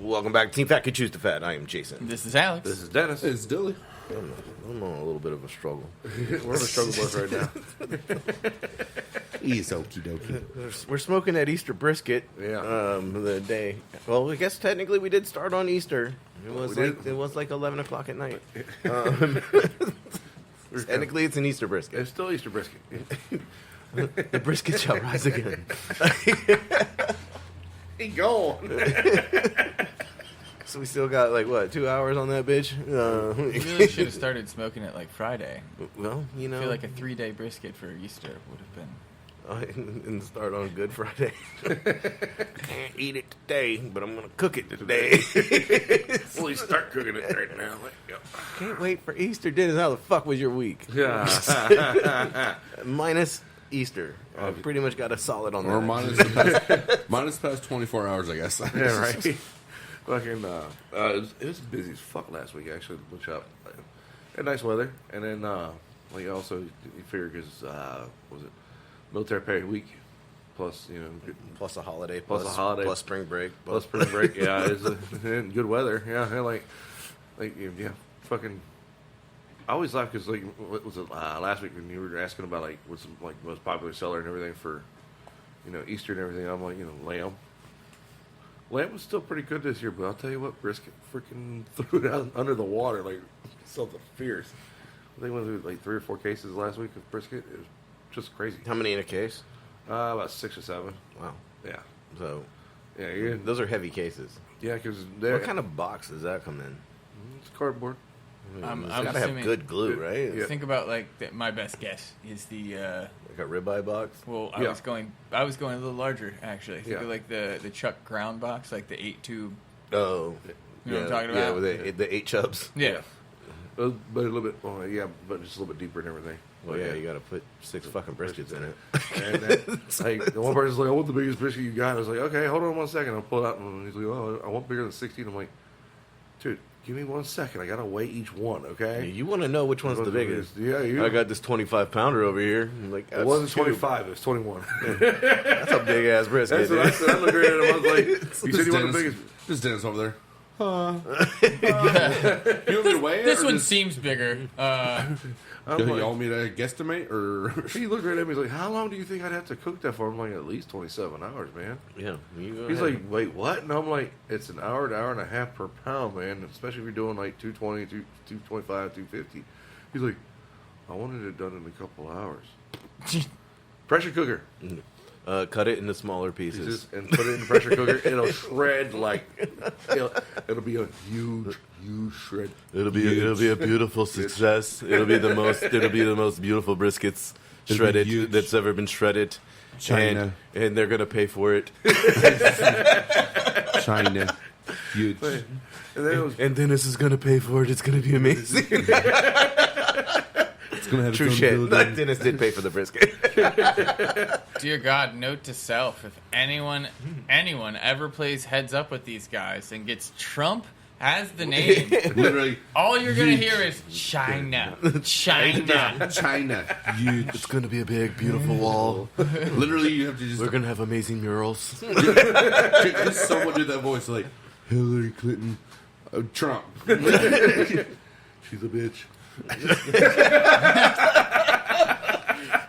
Welcome back to Team Fat Could Choose to Fat. I am Jason. This is Alex. This is Dennis. It's Dooley. I'm on a little bit of a struggle. We're on a struggle bus right now. He's okie dokie. We're smoking that Easter brisket. Yeah. The day. Well, I guess technically we did start on Easter. It was We like did. it was like 11 o'clock at night. Technically, it's an Easter brisket. It's still Easter brisket. The brisket shall rise again. He gone. So we still got like what 2 hours on that bitch. We really should have started smoking it like Friday. Well, you know, I feel like a 3-day brisket for Easter would have been. and start on Good Friday. I can't eat it today, but I'm gonna cook it today. Well, you start cooking it right now. Can't wait for Easter. Dennis, how the fuck was your week? Yeah. Minus Easter. I pretty much got a solid on Or that. minus past 24 hours, I guess. Yeah, right. Fucking, it was busy as fuck last week, actually, the shop. Had nice weather, and then, like, also, you figure, because, was it military pay week, plus, you know, Plus a holiday. Plus a holiday. Plus spring break. plus spring break, yeah, it's and good weather, yeah, and like, yeah, fucking, I always laugh, because, like, what was it, last week, when you were asking about, like, what's, like, most popular seller and everything for, you know, Easter and everything, I'm like, you know, lamb. Lamb was still pretty good this year, but I'll tell you what, brisket freaking threw it out under the water like something fierce. I think went through like 3 or 4 cases last week of brisket. It was just crazy. How many in a case? About 6 or 7. Wow. Yeah, So yeah, those are heavy cases. yeah. Because What kind of box does that come in? it's cardboard. It's I'm gotta have assuming- good glue, right? Yeah. Think about like my best guess is the. Like a ribeye box. Well, Yeah. I was going a little larger actually. Think Yeah. of like the Chuck Ground box, like the 8-tube. Oh, You know what I'm talking Yeah, about? with the 8 chubs. Yeah. But a little bit, yeah, but just a little bit deeper and everything. Well, yeah, you gotta put 6 fucking briskets in it. And then, like, the one person's like, I want the biggest brisket you got. I was like, okay, hold on 1 second. I'll pull it out. And he's like, oh, I want bigger than 16. I'm like, dude, give me 1 second. I got to weigh each one, okay? You want to know which one's the biggest? Yeah, you. I got this 25-pounder over here. I'm like, It wasn't that's 25. It was 21. That's a big ass brisket. That's what I said. I looked at him. I was like, you said you want the biggest. This Dennis over there. You want me to weigh it? This or one just- seems bigger. I'm You like, want me to guesstimate? Or he looked right at me. He's like, how long do you think I'd have to cook that for? I'm like, at least 27 hours, man. Yeah. He's like, wait, what? And I'm like, it's an hour to hour and a half per pound, man. Especially if you're doing like 220, 225, 250. He's like, I wanted it done in a couple hours. Pressure cooker. cut it into smaller pieces. Pieces and put it in the pressure cooker. It'll shred like it'll be a huge shred. It'll be a beautiful success. It'll be the most beautiful briskets shredded huge. that's ever been shredded. China. And they're gonna pay for it. China. Huge. And then it was And Dennis is gonna pay for it. It's gonna be amazing. It's gonna have True its own shit. building. Dennis did pay for the brisket. Dear God, note to self: if anyone ever plays heads up with these guys and gets Trump as the name, Literally, all you're gonna hear is China, China. China. Huge. It's gonna be a big, beautiful wall. Literally, you have to just We're gonna have amazing murals. just someone do that voice like Hillary Clinton, Trump. she's a bitch.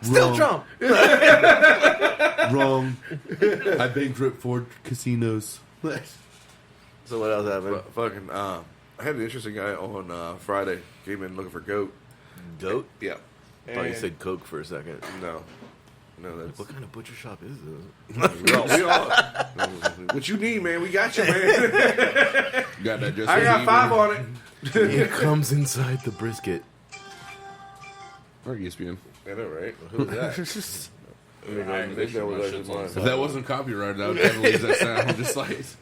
Still Trump. Wrong. I bankrupt Ford casinos. So what else happened? Fucking I had an interesting guy on Friday. Came in looking for goat. Goat? Yeah. I thought you said Coke for a second. No, that's What kind of butcher shop is this? we all what you need, man. We got you, man. Got that just I so got you 5 know. on it. It comes inside the brisket. Or ESPN. I know, right? Who's that? I think that was actually mine. If that wasn't copyrighted, I would definitely use that sound. Just like It's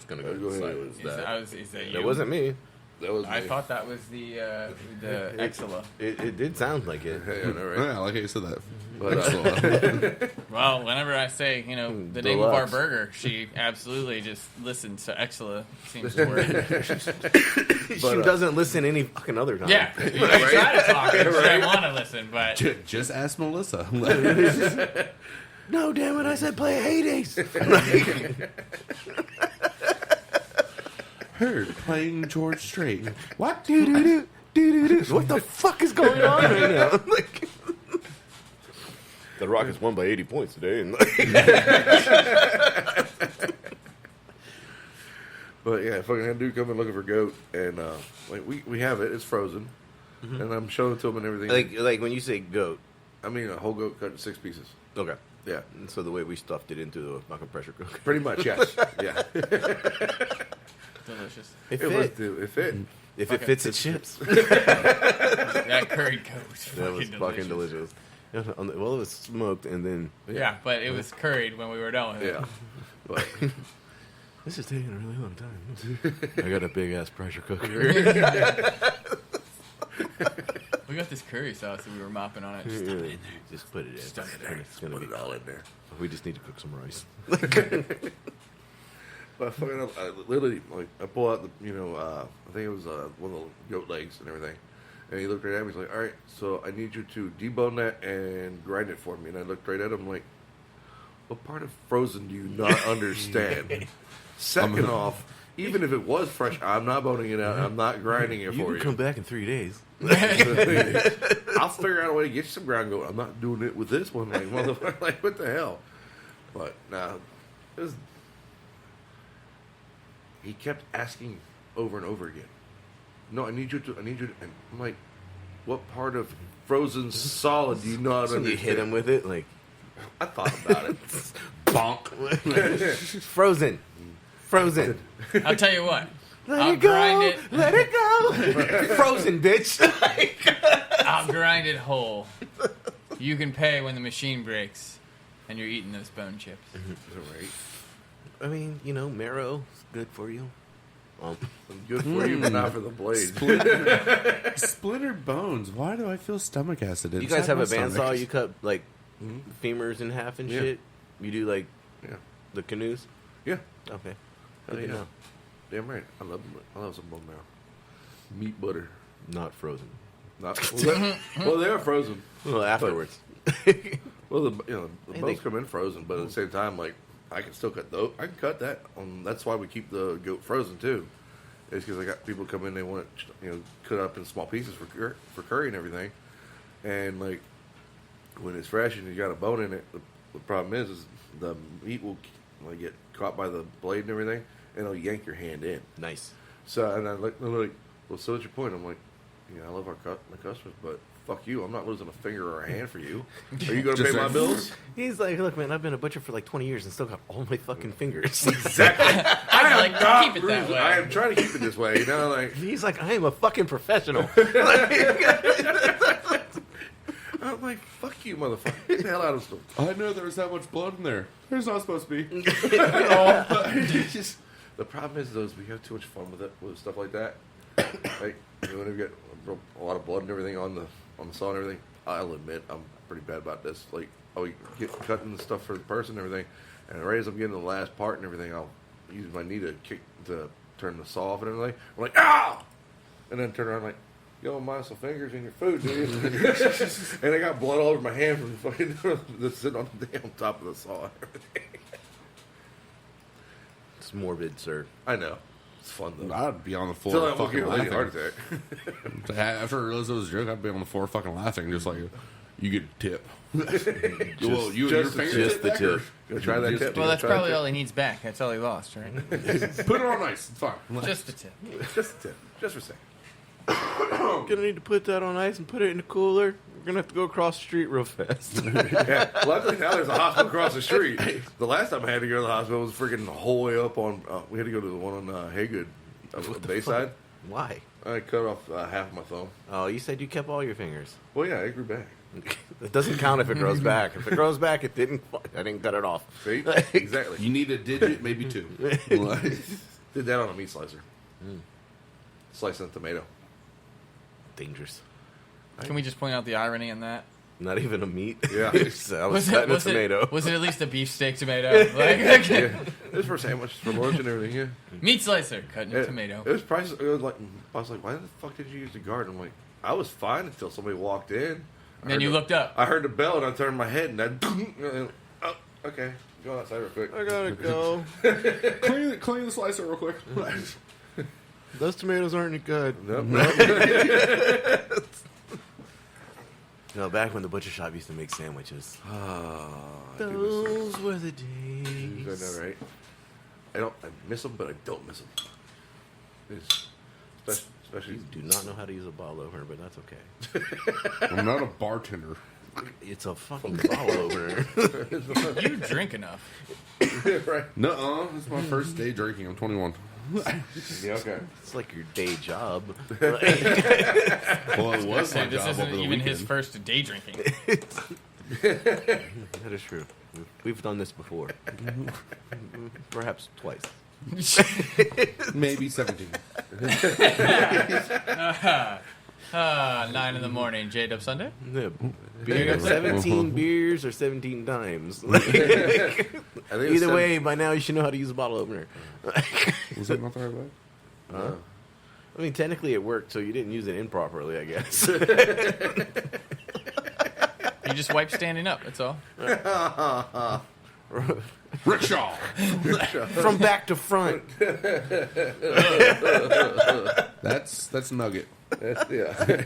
gonna go Go ahead. silence Is that. that, is that you? That wasn't me. That was I me. thought that was the Exila. It did sound like it. Yeah, I know, right? Yeah, like I said that. But, Well, whenever I say, the name of our Deluxe. burger, she absolutely just listens to Exila. Seems to work. She doesn't listen any fucking other time. Yeah, you try to talk. She doesn't want to listen, but Just ask Melissa. No, damn it! I said play Hades. Heard playing George Strait. What? What the fuck is going on right now? Like, the Rockets won by 80 points today. And But yeah, fucking had a dude come in looking for goat, and like we have it. It's frozen, and I'm showing it to him and everything. like when you say goat, I mean, a whole goat cut in 6 pieces. okay. Yeah, And so the way we stuffed it into the fucking pressure cooker, pretty much. Yes. Yeah. delicious. it It was. fit. It fit. If it fits, it ships. That curried goat was That was fucking fucking delicious. delicious. Well, it was smoked, and then Yeah, but it was curried when we were done with it. Yeah. But this is taking a really long time. I got a big ass pressure cooker. We got this curry sauce that we were mopping on it. Just stuff it in there. Just put it in. Stuff it in there. It's gonna put be it all in there. We just need to cook some rice. But fucking, I literally, like, I pull out the, I think it was one of the goat legs and everything. And he looked right at me. He's like, all right, so I need you to debone that and grind it for me. And I looked right at him like, what part of frozen do you not understand? Second off, even if it was fresh, I'm not boning it out. I'm not grinding it You for can you. come back in 3 days. I'll figure out a way to get you some ground goat. I'm not doing it with this one. Like, motherfucker, like, what the hell? But, nah, it was... He kept asking over and over again. No, I need you to, and I'm like, what part of frozen solid do you not So understand? you hit him with it, like I thought about it. bonk. Frozen. I'll tell you what. Let I'll it go. grind it. Let it go. Frozen, bitch. I'll grind it whole. You can pay when the machine breaks and you're eating those bone chips. Right. I mean, marrow is good for you. Good for you, but not for the blade. Splintered bones. Why do I feel stomach acid? You guys have a inside my bandsaw? stomach? You cut like femurs in half and Yeah. shit. You do like Yeah. the canoes. Yeah. Okay. Oh, Good to yeah. know. Damn right. I love some bone marrow. Meat butter. Not frozen. Not well, they are frozen. Well, afterwards. Well, the Hey, bones they- come in frozen, but at the same time, like I can still cut those. I can cut that. That's why we keep the goat frozen too. It's because I got people come in, they want it, cut up in small pieces for curry and everything. And like when it's fresh and you got a bone in it, the problem is the meat will like get caught by the blade and everything, and it'll yank your hand in. Nice. So and they're like, well, so what's your point? I'm like, I love my customers, but fuck you. I'm not losing a finger or a hand for you. Are you going to pay Just my like- bills? He's like, look, man, I've been a butcher for like 20 years and still got all my fucking fingers. I'd like to keep it that way. I am trying to keep it this way. Like He's like, I am a fucking professional. I'm like, fuck you, motherfucker. Get the hell out of the store. I know there was that much blood in there. There's not supposed to be. It's just the problem is those we have too much fun with it with stuff like that. Like when we get a lot of blood and everything on the saw and everything, I'll admit I'm pretty bad about this. Like I'll get cutting the stuff for the person and everything, and right as I'm getting to the last part and everything, I'll use my knee to turn the saw off and everything. I'm like, ow! And then turn around like, you don't mind some fingers in your food, do you? And I got blood all over my hand from fucking just sitting on the damn top of the saw and everything. It's morbid, sir. I know. It's fun though. I'd be on the floor Until I fucking give a lady a heart laughing. attack. After I realized it was a joke, I'd be on the floor fucking laughing, just like, you get a tip. Well, you just and your just the fingertip back, tip. Gonna try that Just- tip. Well, that's Try that probably tip. all he needs back. That's all he lost, right? or put it on ice. It's fine. Just the tip. Just a tip. Just for a second. Gonna need to put that on ice and put it in the cooler. We're gonna have to go across the street real fast. Yeah. Luckily now there's a hospital across the street. The last time I had to go to the hospital was freaking the whole way up on. We had to go to the one on Haygood, Bayside. Why? I cut off half of my thumb. Oh, you said you kept all your fingers. Well, yeah, it grew back. It doesn't count if it grows back. If it grows back, it didn't. I didn't cut it off. See, exactly. You need a digit, maybe two. Did that on a meat slicer. slicing a tomato. Dangerous. Can we just point out the irony in that? Not even a meat. Yeah. I was cutting a tomato. Was it at least a beefsteak tomato? Like, okay. Yeah. It was for sandwiches, for lunch and everything, yeah. Meat slicer, cutting a It tomato. was priceless. It was like, I was like, why the fuck did you use the garden? I'm like, I was fine until somebody walked in. Then you looked up. I heard the bell and I turned my head and I, oh, okay. Go outside real quick. I gotta go. Clean the slicer real quick. Those tomatoes aren't good. Nope. No, back when the butcher shop used to make sandwiches. Oh, Those were the I days. know, right? I miss them, but I don't miss them. Especially. You do not know how to use a bottle opener, but that's okay. I'm not a bartender. It's a fucking bottle opener. You drink enough. Right. Nuh-uh. This is my first day drinking. I'm 21. Yeah, okay. It's like your day job. Well, it was So my this job isn't over the even his weekend. first day drinking. That is true. We've done this before. Perhaps twice. Maybe 17. 9 in the morning, J-Dub Sunday. Yeah. Beer, 17 beers or 17 times. I think it was Either way, by now you should know how to use a bottle opener. Was that not the right way? I mean, technically it worked, so you didn't use it improperly, I guess. You just wipe standing up, that's all. Rickshaw! From back to front. That's Nugget. Yeah.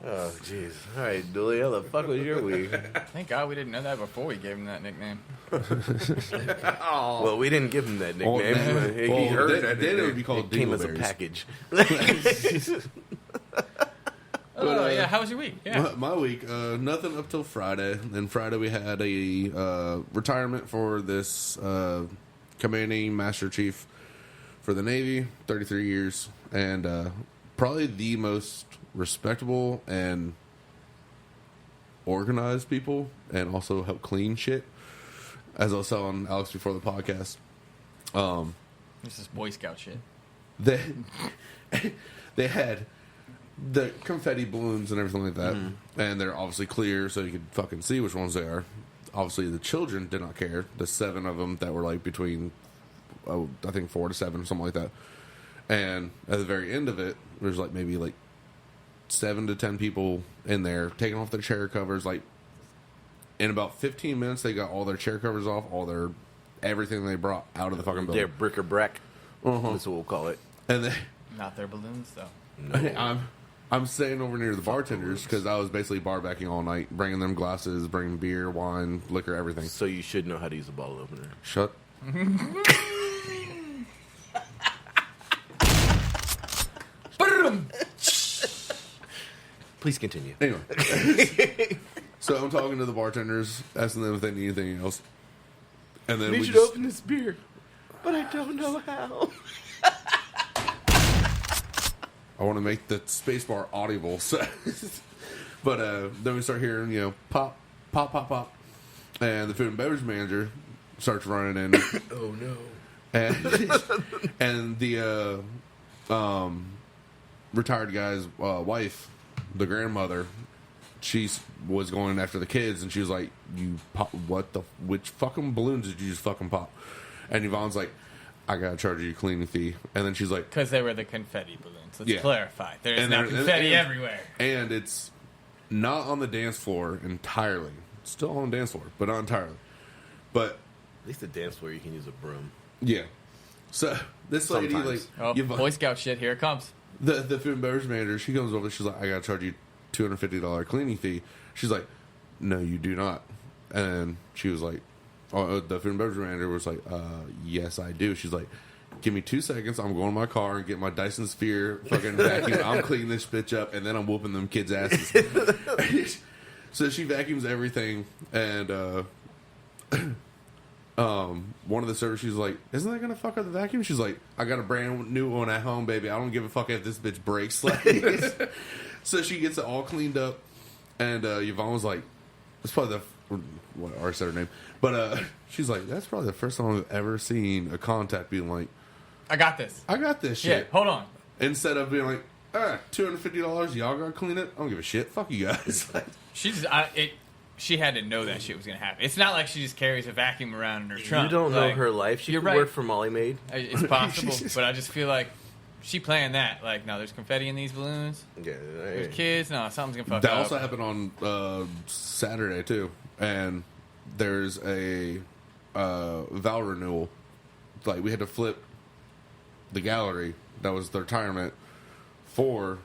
Oh, jeez. All right, Dooley, how the fuck was your week? Thank God we didn't know that before we gave him that nickname. Well, we didn't give him that Well, nickname. well, He heard then it would be called it came as a Dingleberries. package. Oh, yeah, how was your week? Yeah. My week, nothing up till Friday. Then Friday we had a retirement for this commanding master chief for the Navy, 33 years, and probably the most respectable and organized people, and also help clean shit. As I was telling Alex before the podcast, This is Boy Scout shit. they they had the confetti balloons and everything like that, and they're obviously clear, so you could fucking see which ones they are. Obviously, the children did not care. The 7 of them that were like between, I think 4 to 7, something like that. And at the very end of it, there's like maybe like 7 to 10 people in there taking off their chair covers. Like in about 15 minutes, they got all their chair covers off, all their everything they brought out of the fucking building. They're bric-a-brac. That's what we'll call it. And they, Not their balloons, though. I'm staying over near the bartenders because I was basically bar backing all night, bringing them glasses, bringing beer, wine, liquor, everything. So you should know how to use a bottle opener. Shut. Please continue. Anyway, so I'm talking to the bartenders, asking them if they need anything else, and then I need we you just to open this beer, but I don't know how. I want to make the spacebar audible. So, but then we start hearing, pop, pop, pop, pop, and the food and beverage manager starts running in. Oh no! And the retired guy's wife, the grandmother, she was going after the kids, and she was like, "You pop? Which fucking balloons did you just fucking pop?" And Yvonne's like, "I gotta charge you a cleaning fee." And then she's like, Because they were the confetti balloons. Let's Yeah. clarify. There's And now there- confetti and- everywhere. and it's not on the dance floor entirely. It's still on the dance floor, but not entirely. But At least the dance floor you can use a broom. yeah, so this lady, Sometimes. Oh, Yvonne- Boy Scout shit, here it comes. the food and beverage manager, she comes over. She's like, "I gotta charge you $250 cleaning fee." She's like, "No, you do not." And she was like, the food and beverage manager was like, "Yes, I do." She's like, "Give me 2 seconds. I'm going to my car and get my Dyson Sphere fucking vacuum. I'm cleaning this bitch up, and then I'm whooping them kids' asses." So she vacuums everything, and one of the servers, she's like, "Isn't that gonna fuck up the vacuum?" She's like, "I got a brand new one at home, baby. I don't give a fuck if this bitch breaks." Like, so she gets it all cleaned up, and Yvonne was like, "That's probably what I said her name," but she's like, "That's probably the first time I've ever seen a contact being like, I got this. I got this Yeah, shit." hold on. instead of being like, $250, y'all gotta clean it. I don't give a shit. Fuck you guys. She had to know that shit was gonna happen. It's not like she just carries a vacuum around in her trunk. You don't know Like, her life. She you're could right. work for Molly Maid. It's possible, but I just feel like she planned that. Like, no, there's confetti in these balloons. Yeah, There's kids. No, something's gonna fuck That up. also happened on Saturday too, and there's a vow renewal. Like we had to flip the gallery that was the retirement for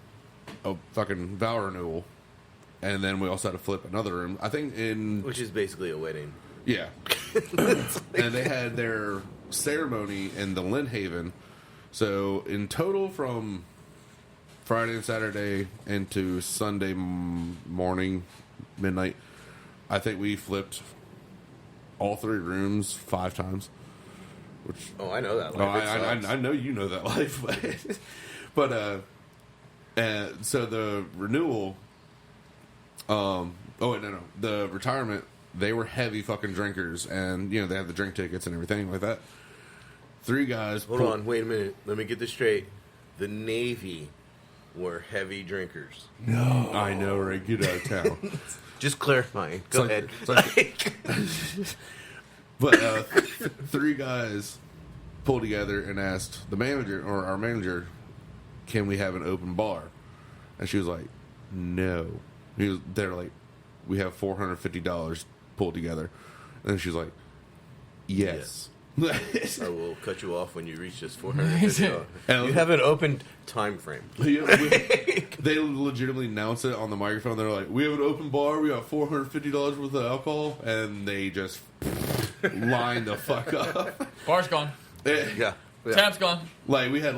a fucking vow renewal, and then we also had to flip another room. I think which is basically a wedding. yeah, and they had their ceremony in the Lynn. So in total, from Friday and Saturday into Sunday morning, midnight, I think we flipped all 3 rooms 5 times. Which I know that. oh, I know you know that life, but so the renewal. The retirement. They were heavy fucking drinkers, and they had the drink tickets and everything like that. 3 guys. Hold on, wait a minute. Let me get this straight. The Navy were heavy drinkers. No, I know, right? Get out of town. Just clarifying. Go ahead. But 3 guys pulled together and asked the manager or our manager, "Can we have an open bar?" And she was like, "No." They're like, "We have $450 pulled together," and she was like, "Yes." I will cut you off when you reach this $450. And You have an open time frame. They legitimately announced it on the microphone. They're like, "We have an open bar. We got $450 worth of alcohol," and they just lined the fuck up. Bar's gone. Yeah. Tab's gone. Like we had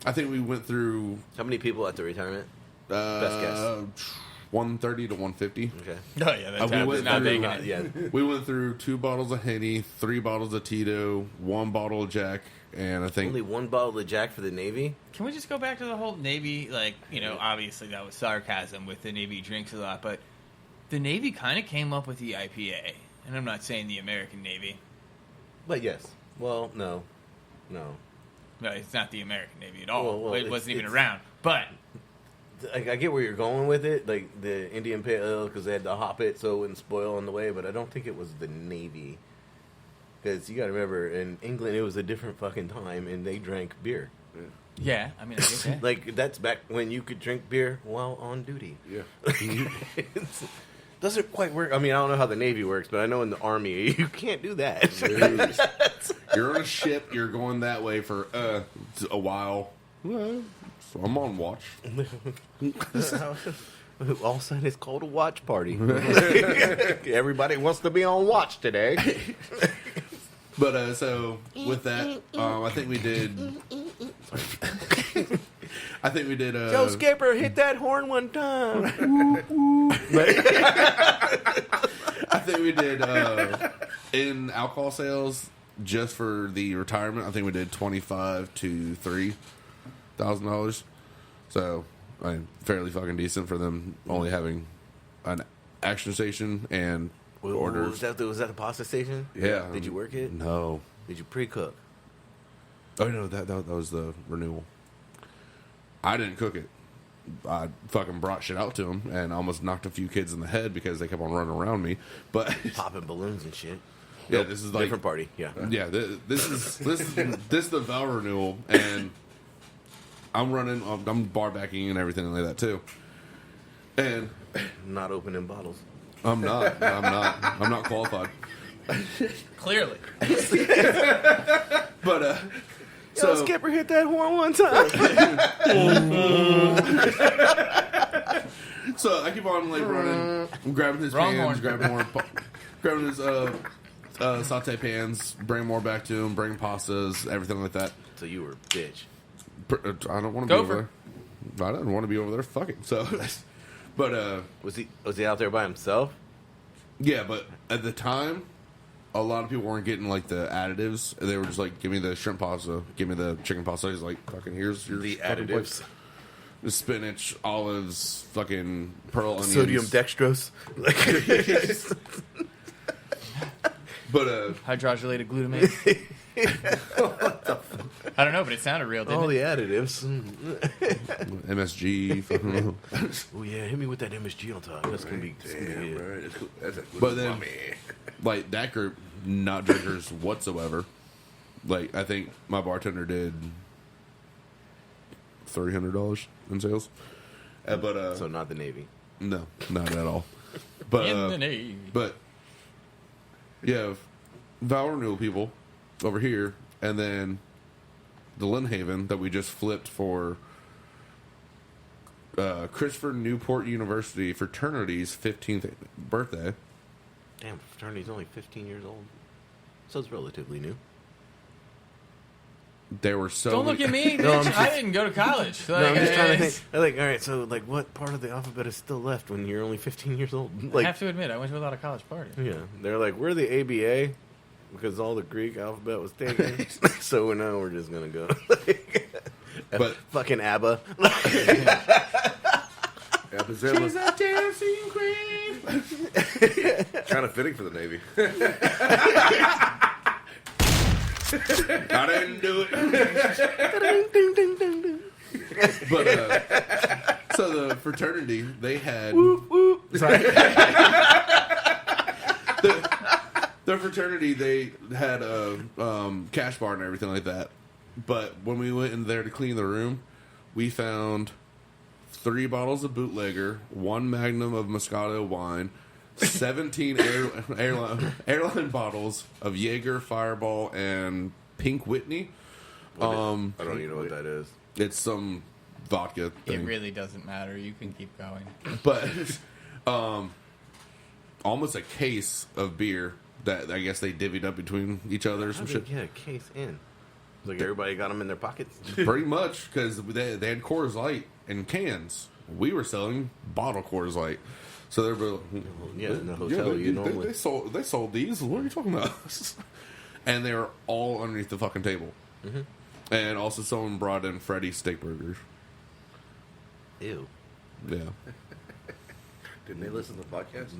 I think we went through How many people at the retirement? Best guess. 130 to 150. Okay. Oh yeah, that we tab went is not through- making it. Yeah. We went through 2 bottles of Henny, 3 bottles of Tito, 1 bottle of Jack, and I think Only 1 bottle of Jack for the Navy? Can we just go back to the whole Navy? Like, obviously that was sarcasm with the Navy drinks a lot, but the Navy kind of came up with the IPA, and I'm not saying the American Navy. But yes. Well, no. No, it's not the American Navy at all. Well, it wasn't even around. But I get where you're going with it, like the Indian Pale Ale, because they had to hop it so it wouldn't spoil on the way, but I don't think it was the Navy. Because you got to remember, in England, it was a different fucking time, and they drank beer. yeah, I mean, I guess that. Like, that's back when you could drink beer while on duty. Yeah. Doesn't quite work. I mean, I don't know how the Navy works, but I know in the Army, you can't do that. you're on a ship, you're going that way for a while. Well, so I'm on watch. All of a sudden, it's called a watch party. Everybody wants to be on watch today. But so with that, I think we did. I think we did. Joe Skipper, hit that horn one time. I think we did in alcohol sales just for the retirement. I think we did $25,000 to $3,000. So I mean, fairly fucking decent for them only having an action station and orders. Was that the pasta station? Yeah. Did you work it? No. Did you pre-cook? Oh no, that was the renewal. I didn't cook it. I fucking brought shit out to them and almost knocked a few kids in the head because they kept on running around me. But Popping balloons and shit. yeah, Nope, this is like different party. Yeah. yeah. This is the vow renewal, and I'm bar backing and everything like that too. And Not opening bottles. I'm not qualified. Clearly. But So Skipper hit that horn one time. so I keep on like running. I'm grabbing his Wrong pans, horn. grabbing his saute pans, bring more back to him, bring pastas, everything like that. So you were a bitch. I don't want to be Go over there. I don't want to be over there. Fuck it. So, but Was he out there by himself? yeah. But at the time, a lot of people weren't getting like the additives. They were just like, "Give me the shrimp pasta, give me the chicken pasta." He's like, "Fucking here's your The fucking additives. plate." The spinach, olives, fucking pearl onions, Sodium dextrose. But Hydrogenated glutamate. I don't know, but it sounded real, didn't All it? the additives. MSG. Fucking Oh yeah, hit me with that MSG on top. That's gonna be. That's gonna be Damn, it. right. That's cool. That's a good But then- mommy. like that group, not drinkers whatsoever. Like I think my bartender did $300 in sales. But So not the Navy. no, not at all. But In the Navy. but yeah, vow renewal people over here, and then the Lynnhaven that we just flipped for Christopher Newport University fraternity's 15th birthday. Damn, fraternity's only 15 years old. So it's relatively new. There were so Don't look many- at me, bitch. No, I'm just- I didn't go to college. No, I'm just trying to think. Like, all right, so like, what part of the alphabet is still left when you're only 15 years old? I Like, have to admit, I went to a lot of college parties. yeah, they're like, we're the ABA because all the Greek alphabet was taken. So now we're just gonna go. But Fucking ABBA. Yeah, but Zim was a dancing queen. kind of fitting for the Navy. I didn't do it. Ding, ding, ding, ding. But so the fraternity they had Sorry. the fraternity they had a cash bar and everything like that. But when we went in there to clean the room, we found 3 bottles of bootlegger, 1 magnum of Moscato wine, 17 airline bottles of Jaeger, Fireball, and Pink Whitney. I don't even know what that is. It's some vodka It thing. really doesn't matter. You can keep going. But almost a case of beer that I guess they divvied up between each other or How some did shit. they get a case in? Like everybody got them in their pockets. Pretty much, because they had Coors Light in cans. We were selling bottle Coors Light. So they're like, Yeah, in the hotel, you normally- they sold these. What are you talking about? And they were all underneath the fucking table. Mm-hmm. And also someone brought in Freddy's steak burgers. Ew. Yeah. Didn't they listen to the podcast?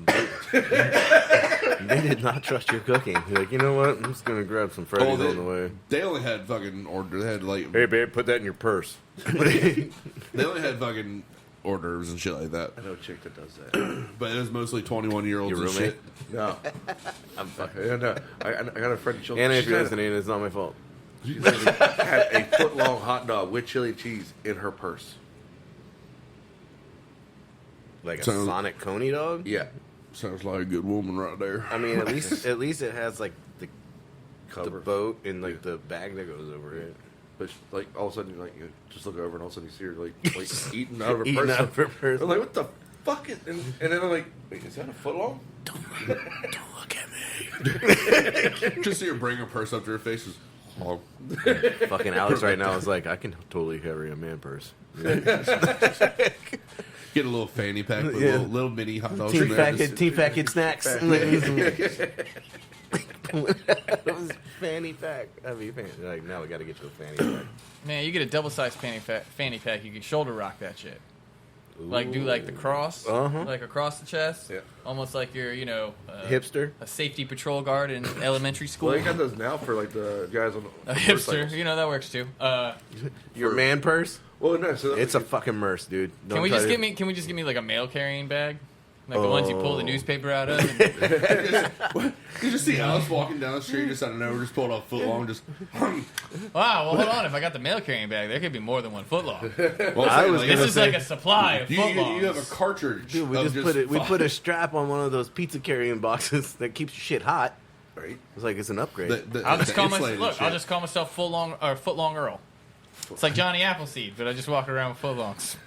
They did not trust your cooking. You're like, you know what? I'm just gonna grab some Freddy's on the way. They only had fucking order. They had like Hey, babe, put that in your purse. they only had fucking orders and shit like that. I know a chick that does that. But it was mostly 21-year-olds Your and roommate? shit. No, I'm fucking. yeah, no. I got a friend. Anna, if you're listening, it's not my fault. She had a foot-long hot dog with chili cheese in her purse. Like a So- Sonic Coney dog? Yeah, Sounds like a good woman right there. I mean, at least it has like the cover. boat and like the bag that goes over it. But like all of a sudden, like you just look over and all of a sudden you see her like eating out of her Eating purse. out of her purse. I'm like, what the fuck? And then I'm like, wait, is that a foot long? Don't look at me. Just see her bring her purse up to her face. Is, oh. Fucking Alex right now is like, I can totally carry a man purse. Get a little fanny pack with Yeah. little mini hot dogs Team in there. fat kid snacks. It was fanny pack. That'd be fanny. Like, now we got to get you a fanny pack. Man, you get a double-sized fanny pack, you can shoulder rock that shit. Like, do like the cross, Uh-huh. like across the chest. Yeah. Almost like you're, Hipster. a safety patrol guard in elementary school. Well, they got those now for like the guys on A motorcycles. hipster, that works too. Your man purse? Well, no, so It's a fucking Murse, dude. Don't Can we try just to- give me like a mail carrying bag, like the ones you pull the newspaper out of? You just see Alice walking down the street just out of nowhere, just pulled off foot long, just. Wow, well hold on, if I got the mail carrying bag, there could be more than 1 foot long. Well, I was like, gonna This is say- like a supply of you, foot you have a cartridge. Dude, we of just put a strap on one of those pizza carrying boxes that keeps shit hot. right. It's like it's an upgrade. I'll just call insulated myself shit. I'll just call myself foot long Earl. It's like Johnny Appleseed, but I just walk around with foot longs.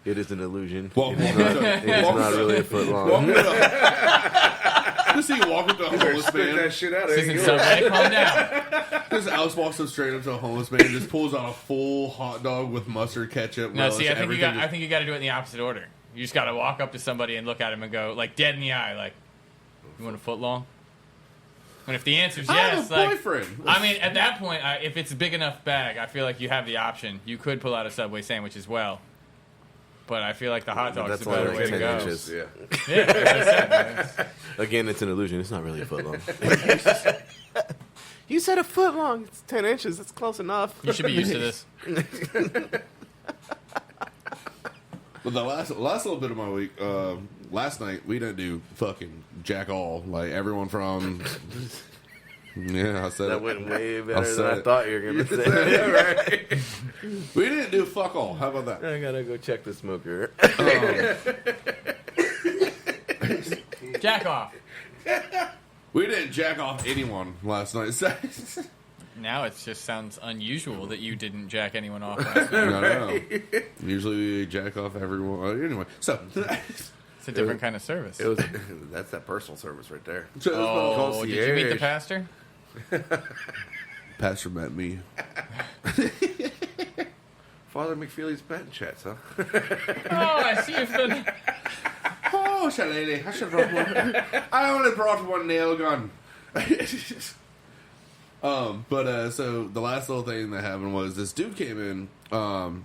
It is an illusion. Walk It's up- not really a foot long. Just see you walk up to a homeless Spit that man. shit out. This There you isn't go. Subway, calm down. Just Alice walks up straight up to a homeless man, and just pulls out a full hot dog with mustard, ketchup. No, relish, see, I think you everything. got to do it in the opposite order. You just got to walk up to somebody and look at him and go like dead in the eye, like, "You want a foot long?" And if the answer's I yes, have a like, boyfriend. I mean, at that point, if it's a big enough bag, I feel like you have the option. You could pull out a Subway sandwich as well. But I feel like the hot dog's That's the only better like way to 10 go. inches. Yeah. Yeah, that's what I said. Again, it's an illusion. It's not really a foot long. You said a foot long. It's 10 inches. That's close enough. You should be used to this. But the last little bit of my week, last night we didn't do fucking jack all. Like everyone from, yeah, I said That it. went way I better said than I it. thought you were going to say. Right. We didn't do fuck all. How about that? I gotta go check the smoker. Jack off. We didn't jack off anyone last night. Now it just sounds unusual that you didn't jack anyone off last night. I know. Usually we jack off everyone. Anyway, so It's a different kind of service. It was that's that personal service right there. Oh, did you meet the concierge. pastor? Pastor met me. Father McFeely's betting chats, huh? Oh, I see you've been... Oh, shillelagh. I should have brought one. I only brought one nail gun. So the last little thing that happened was this dude came in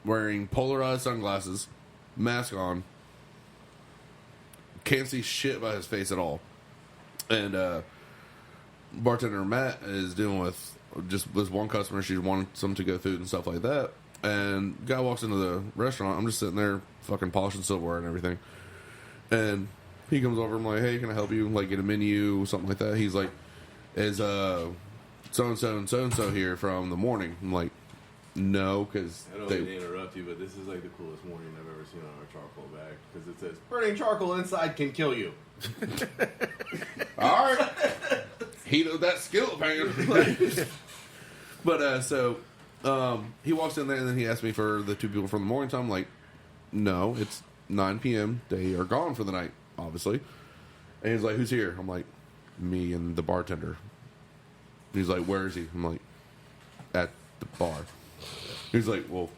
wearing polarized sunglasses, mask on, can't see shit by his face at all, and bartender Matt is dealing with just this one customer. She wanted some to-go food and stuff like that, and guy walks into the restaurant. I'm just sitting there fucking polishing silverware and everything, and he comes over. I'm like, hey, can I help you? Like, get a menu, something like that. He's like, is so-and-so and so-and-so here from the morning? I'm like, no, because I don't mean to interrupt you, but this is like the coolest warning I've ever seen on a charcoal bag. Because it says, burning charcoal inside can kill you. all right, heat of that skillet pan. But he walks in there and then he asked me for the two people from the morning time. I'm like, no, it's 9 p.m. They are gone for the night, obviously. And he's like, who's here? I'm like, me and the bartender. He's like, where is he? I'm like, at the bar. He's like, well,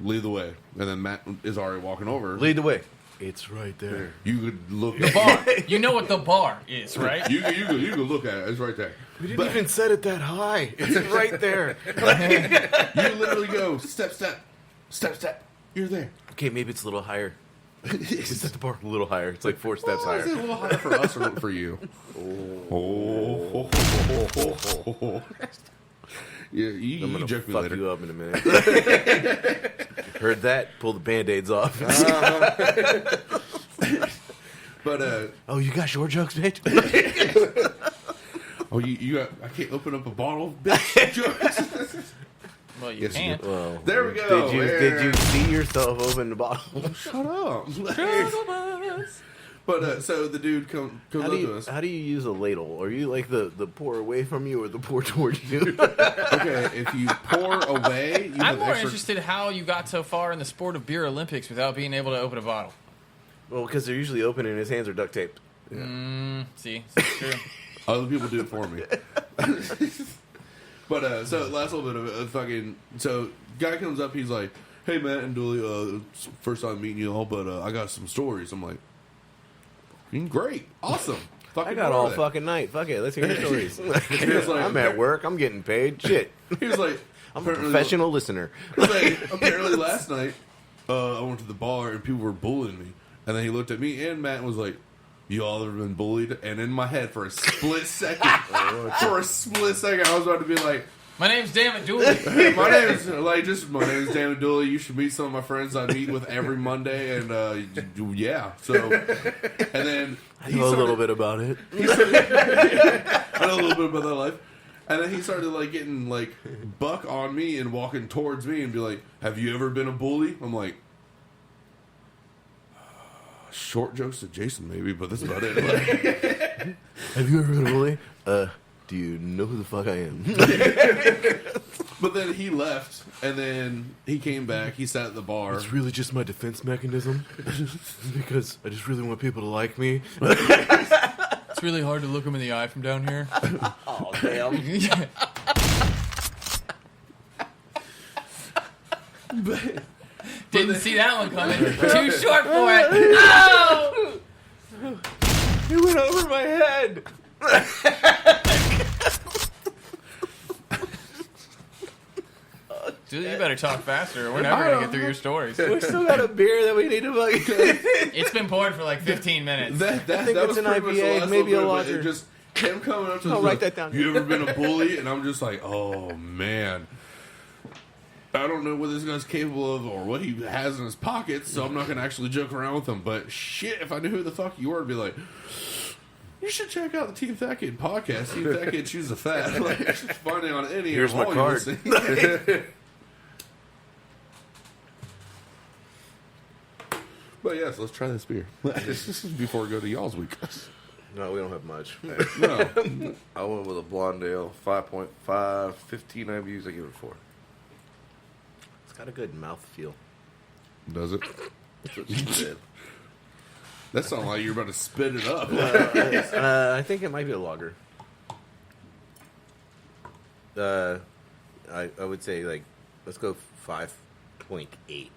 lead the way. And then Matt is already walking over. Lead the way. It's right there. You could look The bar. You know what the bar is, right? You could look at it. It's right there. We didn't even set it that high. It's right there. You literally go step, step, step, step. You're there. Okay, maybe it's a little higher. We set the bar a little higher. It's like 4 steps Is it a higher. little higher for us or for you? Oh. Yeah, you I'm gonna joke me fuck later. you up in a minute. Heard that? Pull the Band-Aids off. But oh, you got short jokes, bitch? you got, I can't open up a bottle, bitch. Well, you Yes, you can't. Well, There we go. Did you see yourself open the bottle? Shut up. But so the dude comes up to us. How do you use a ladle? Are you like the pour away from you or the pour towards you? Okay, if you pour away, you I'm have more extra. interested how you got so far in the sport of beer Olympics without being able to open a bottle. Well, because they're usually open and his hands are duct taped. See, it's true. Other people do it for me. But so last little bit of it, fucking. So guy comes up, he's like, "Hey, Matt and Dooley, first time meeting you all, but I got some stories." I'm like, "Great, awesome." I got all fucking night. Fuck it, let's hear your stories. He was like, I'm at work. I'm getting paid. Shit. He was like, I'm a professional listener. He was like, apparently last night, I went to the bar and people were bullying me, and then he looked at me and Matt and was like, "You all ever been bullied?" And in my head, for a split second, I was about to be like, My name's Dammit Dooley. my name is Dammit Dooley. You should meet some of my friends I meet with every Monday, and yeah. So, and then I know a little bit about it. I know a little bit about that life. And then he started like getting like buck on me and walking towards me and be like, "Have you ever been a bully?" I'm like, short jokes to Jason maybe, but that's about it. Like, Have you ever been a bully? Do you know who the fuck I am? but then he left, and then he came back. He sat at the bar. It's really just my defense mechanism. Because I just really want people to like me. It's really hard to look him in the eye from down here. Oh, damn. Didn't see that one coming. Too short for it. Oh! It went over my head. Dude, you better talk faster or we're never going to get through your stories. We still got a beer that we need to fucking... It's been poured for like 15 minutes. I think That it's was an pretty much the IPA, last maybe little a bit, but lager. it just him coming up to I'll us, write like, that down. You ever been a bully? And I'm just like, oh man, I don't know what this guy's capable of or what he has in his pockets, so I'm not gonna actually joke around with him. But shit, if I knew who the fuck you were, I'd be like, you should check out the Team Fat Kid podcast. Team Fat Kid Choose the Fat. Like, just find it on any. Here's my card. But yes, let's try this beer. This is before we go to y'all's week. No, we don't have much. No. I went with a blonde ale, 5.5, 15 IBUs. I give it 4. It's got a good mouth feel. Does it? That's what she said. That sounds like you're about to spit it up. I think it might be a lager. I would say, like, let's go 5.8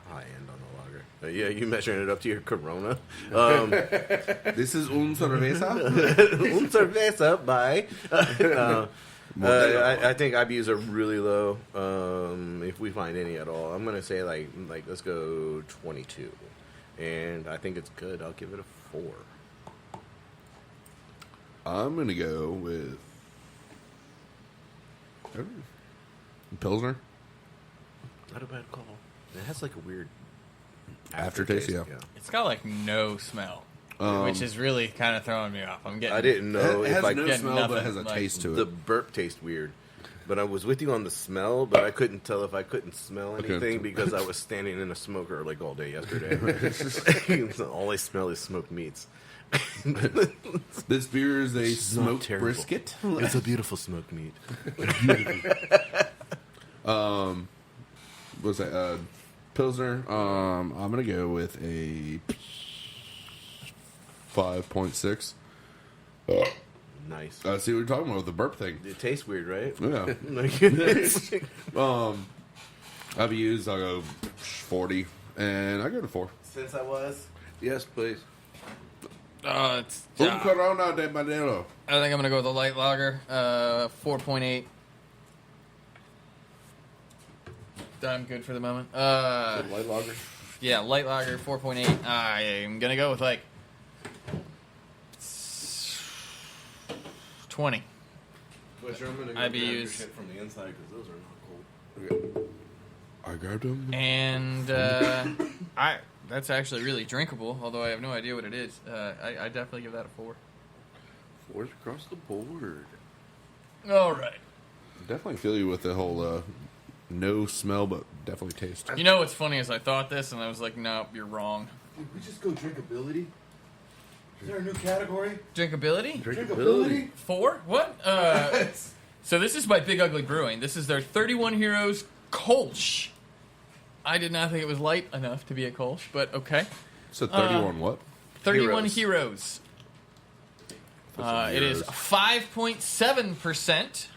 high end on the lager. Yeah, you measuring it up to your Corona. This is un cerveza. Un cerveza by. I think IBUs are really low. If we find any at all, I'm gonna say like let's go 22, and I think it's good. I'll give it a 4. I'm gonna go with Pilsner. Not a bad call. It has like a weird Aftertaste, yeah. It's got like no smell, which is really kind of throwing me off. I'm getting. I didn't know It if has I no get smell, but it nothing, has a like, taste to the it. burp tastes weird. But I was with you on the smell, but I couldn't tell if I couldn't smell couldn't anything tell. because I was standing in a smoker like all day yesterday. So all I smell is smoked meats. This beer is a not smoked terrible. brisket. It's a beautiful smoked meat. What's that? Pilsner. I'm gonna go with a 5.6. Nice. I see what you're talking about with the burp thing. It tastes weird, right? Yeah. Like- IBUs, I'll go 40, and I go to 4. Since I was. Yes, please. It's, Un Corona de Madero. I think I'm gonna go with a light lager, 4.8. I'm good for the moment. Light lager. Yeah, light lager, 4.8. I'm gonna go with like 20. But I'm gonna grab your shit from the inside because those are not cold. I grabbed them. And that's actually really drinkable, although I have no idea what it is. I definitely give that a 4. 4's across the board. All right. Definitely feel you with the whole no smell, but definitely taste. You know what's funny is I thought this and I was like, nope, you're wrong. Did we just go drinkability? Is there a new category? Drinkability? Drinkability. 4? What? So this is by Big Ugly Brewing. This is their 31 Heroes Kolsch. I did not think it was light enough to be a Kolsch, but okay. So 31 what? 31 Heroes. It is 5.7%.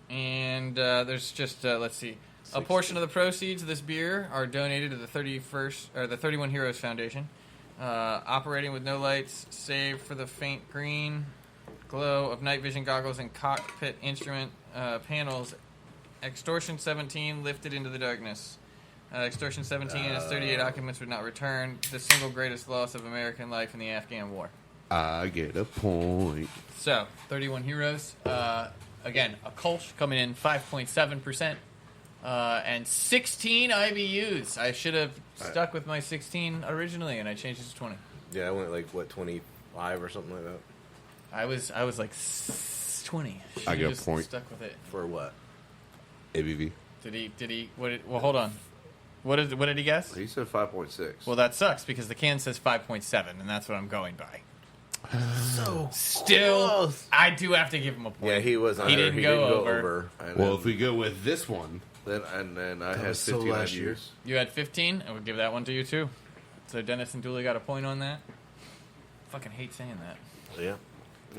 And there's just, let's see. A portion of the proceeds of this beer are donated to the 31 Heroes Foundation. Operating with no lights, save for the faint green glow of night vision goggles and cockpit instrument panels. Extortion 17 lifted into the darkness. Extortion 17 and its 38 occupants would not return. The single greatest loss of American life in the Afghan war. I get a point. So, 31 Heroes. Again, a Kolsch coming in 5.7%. And 16 IBUs. I should have stuck with my 16 originally, and I changed it to 20. Yeah, I went like, what, 25 or something like that? I was like 20. I get a just point. Stuck with it. For what? ABV. Did he? Well, hold on. What did he guess? He said 5.6. Well, that sucks because the can says 5.7, and that's what I'm going by. So Still, close. I do have to give him a point. Yeah, he was under. He didn't go over. And Well, then, if we go with this one, then I had was so 15 last year. IBUs. You had 15. I would give that one to you too. So Dennis and Dooley got a point on that. Fucking hate saying that. Yeah.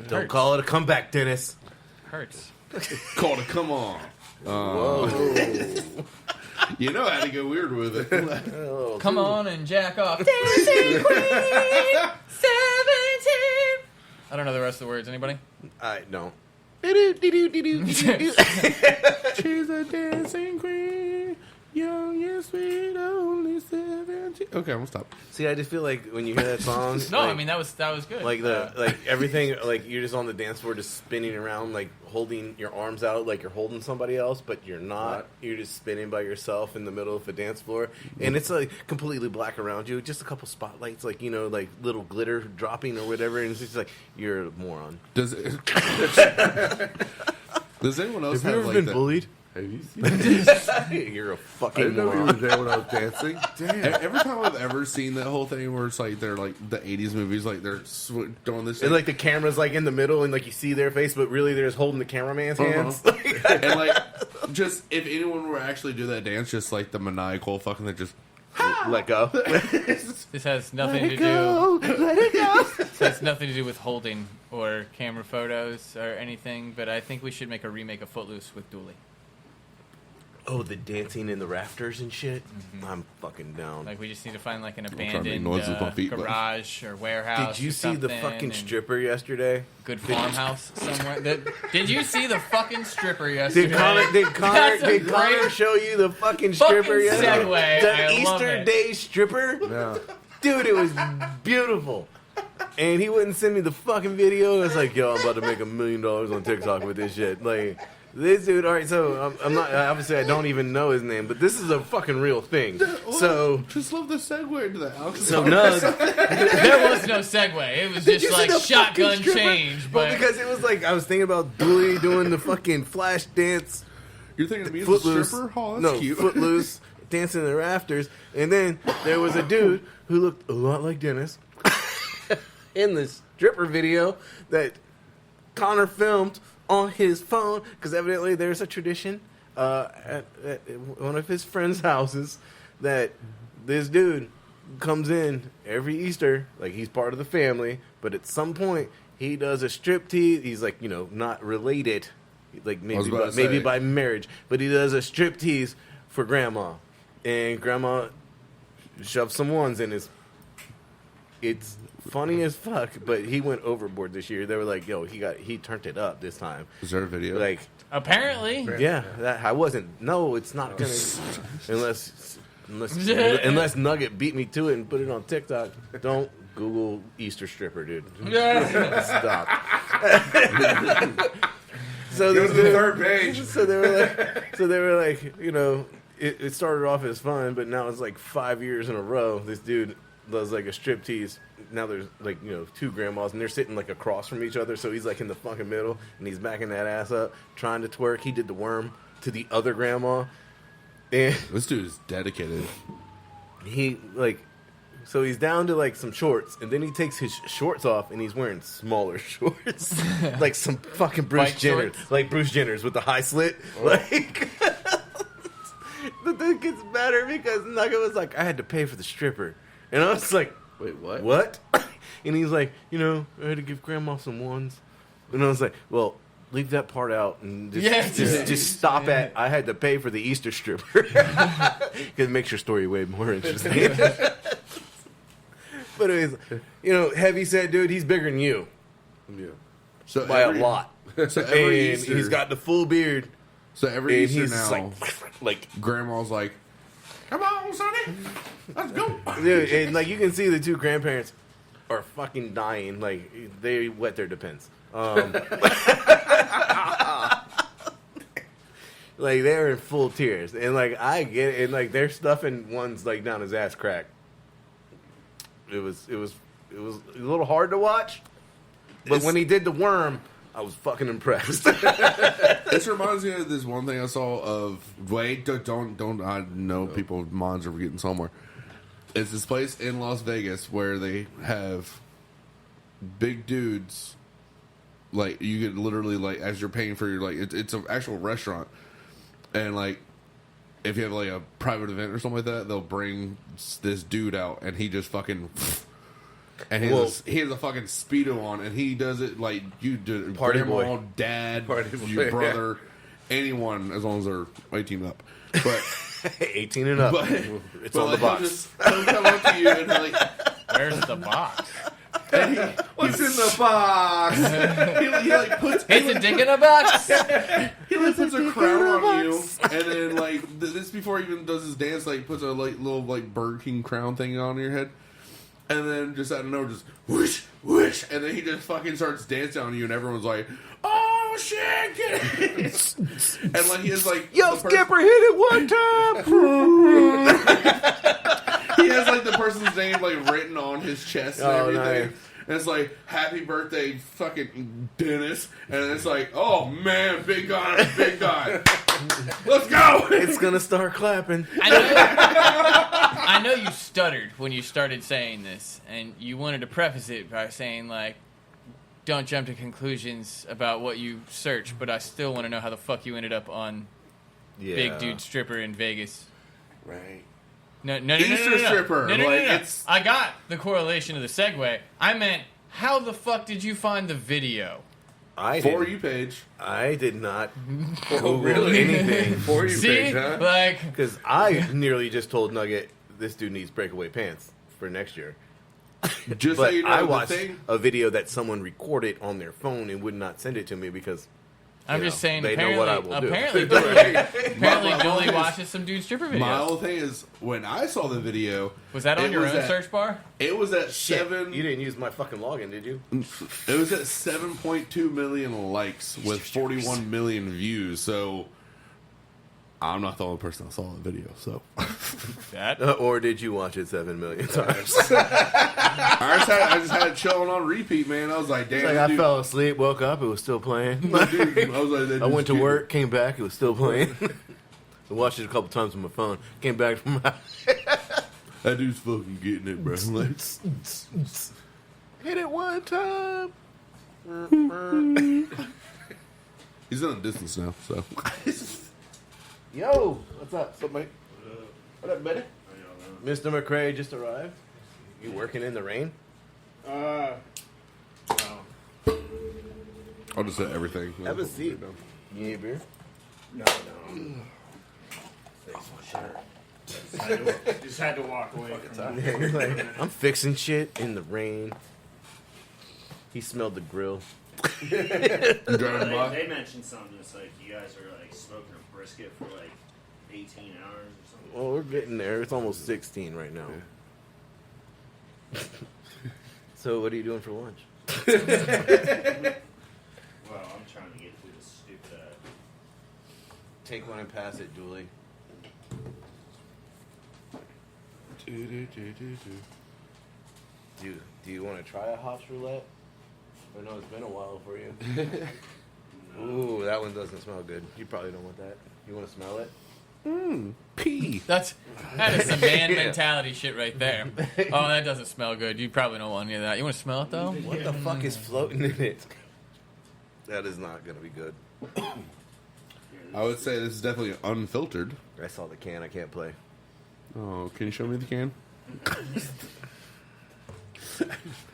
Don't call it a comeback, Dennis. Hurts. called it come on. Whoa. You know how to go weird with it. Come on and jack off. Dancing Queen 17. I don't know the rest of the words. Anybody? I don't. She's a dancing queen, young and sweet, only 17. Okay, I'm gonna stop. See, I just feel like when you hear that song, No, like, I mean that was good. like like everything, like you're just on the dance floor, just spinning around, like holding your arms out, like you're holding somebody else, but you're not. You're just spinning by yourself in the middle of a dance floor, and it's like completely black around you, just a couple spotlights, like like little glitter dropping or whatever, and it's just like you're a moron. Does anyone else Have you have ever like been bullied? Have you seen that? You're a I fucking didn't know you moron. were there when I was dancing. Damn. Every time I've ever seen that whole thing where it's like they're like the 80s movies, like they're doing this thing. And like the camera's like in the middle, and like you see their face, but really they're just holding the cameraman's hands. And like, just if anyone were to actually do that dance, just like the maniacal fucking, they just Let go. This has nothing to do. Let it go. This has nothing to do with holding or camera photos or anything. But I think we should make a remake of Footloose with Dooley. Oh, the dancing in the rafters and shit. I'm fucking down. Like we just need to find like an trying to make abandoned noises with my feet, but- garage or warehouse. Did you or see the something, fucking and stripper yesterday? Good farmhouse somewhere. Did you see the fucking stripper yesterday? Did That's Connor great show you the fucking stripper yesterday? segue. The I love Easter it. Day stripper? Yeah. Dude, it was beautiful. And he wouldn't send me the fucking video. I was like, yo, I'm about to make $1 million on TikTok with this shit. Like, this dude, all right, so I'm not, obviously I don't even know his name, but this is a fucking real thing. So, just love the segue into that. so Nug, There was no segue. It was Did you just see like the shotgun fucking stripper? change. Well, But because it was like, I was thinking about Dooley doing the fucking flash dance. You're thinking of me as a Footloose. stripper? Oh, that's No, cute. Footloose, dancing in the rafters. And then there was a dude who looked a lot like Dennis in the stripper video that Connor filmed on his phone, because evidently there's a tradition at one of his friends' houses that this dude comes in every Easter, like he's part of the family, but at some point he does a striptease. He's like, not related, like maybe by marriage, but he does a striptease for grandma, and grandma shoves some ones in his. It's funny as fuck, but he went overboard this year. They were like, "Yo, he turned it up this time." Is there a video? Like, apparently, yeah, that I wasn't. No, it's not gonna unless Nugget beat me to it and put it on TikTok. Don't Google Easter stripper, dude. Stop. So Go to the third page. So they were like, it started off as fun, but now it's like 5 years in a row. This dude does like a striptease. Now there's like, two grandmas, and they're sitting like across from each other. So he's like in the fucking middle, and he's backing that ass up, trying to twerk. He did the worm to the other grandma, and This dude is dedicated. he so he's down to like some shorts, and then he takes his shorts off, and he's wearing smaller shorts, like some fucking Bruce Bike Jenner, shorts? like Bruce Jenner's with the high slit. Like, the thing gets better because Nugget was like, I had to pay for the stripper, and I was like, Wait, what? what? And he's like, I had to give grandma some ones, and I was like, well, leave that part out and just stop at I had to pay for the Easter stripper, because it makes your story way more interesting. But anyways, Heavy said, dude, he's bigger than you Yeah. So by a lot. So every And Easter, he's got the full beard. so every And Easter he's now, like, grandma's like, "Come on, Sonny, let's go." dude, and like you can see the two grandparents are fucking dying. Like they wet their depends. Like they're in full tears, and like I get it, and like they're stuffing ones like down his ass crack. It was a little hard to watch, but when he did the worm, I was fucking impressed. This reminds me of this one thing I saw of. Wait, don't. I know people minds are getting somewhere. It's this place in Las Vegas where they have big dudes. Like you get literally like as you're paying for your it's an actual restaurant, and like if you have like a private event or something like that, they'll bring this dude out and he just fucking. And he has a fucking Speedo on, and he does it like you do. Party grandma, boy. dad, Party boy, your brother, anyone as long as they're 18 up. But 18 and up. but It's on the like, box. He'll come up to you and like where's the box? And what's in the box? he like puts. It's a dick in a box. He like puts a crown on you, and then like this before he even does his dance, like puts a like little like Burger King crown thing on your head, and then just out of nowhere, just whoosh whoosh, and then he just fucking starts dancing on you, and everyone's like, "Oh shit, get it!" And like he is like, Yo, Skipper, hit it one time. He has like the person's name like written on his chest and everything. Nice. And it's like, happy birthday, fucking Dennis. And it's like, oh man, big guy, big guy. Let's go. It's gonna start clapping. I know you stuttered when you started saying this, and you wanted to preface it by saying, like, don't jump to conclusions about what you search, but I still want to know how the fuck you ended up on Big Dude Stripper in Vegas. Right. No, Easter stripper. No. It's... I got the correlation of the segue. I meant, how the fuck did you find the video? For you page. I did not Google anything. For you See? page, huh? Like, Because I nearly just told Nugget this dude needs breakaway pants for next year. Just so But you know, I the watched thing... a video that someone recorded on their phone and would not send it to me because I'm you just know, saying, they know what I will do. apparently Dooley watches some dude stripper videos. My whole thing is, when I saw the video... Was that on it your was own at- search bar? It was at Shit, 7... you didn't use my fucking login, did you? It was at 7.2 million likes with 41 million views, so... I'm not the only person that saw the video, so... That? Or did you watch it 7 million times? I just had it chilling on repeat, man. I was like, damn. Like I fell asleep, woke up, it was still playing. Dude, I was like, that I went to dude's work, came back, it was still playing. I watched it a couple times on my phone. Came back from my That dude's fucking getting it, bro. Like, hit it one time. he's in a distance now, so. Yo, what's up? What's up, mate? What up, buddy? Mr. McCrae just arrived. You working in the rain? I'll just say everything. Have a seat. You need a beer? No. Just had to walk away. Yeah, you're like, I'm fixing shit in the rain. He smelled the grill. Driving by. They mentioned something. It's like you guys are like smoking a brisket for like 18 hours or something. Well, we're getting there. It's almost 16 right now. So, what are you doing for lunch? Well, I'm trying to get through this stupid. Take one and pass it, Dooley. Do you want to try a hops roulette? I know it's been a while for you. Ooh, that one doesn't smell good. You probably don't want that. You want to smell it? Pee. That is some man Yeah. mentality shit right there. Oh, that doesn't smell good. You probably don't want any of that. You want to smell it, though? What the fuck is floating in it? That is not going to be good. I would say this is definitely unfiltered. I saw the can. I can't play. Oh, can you show me the can?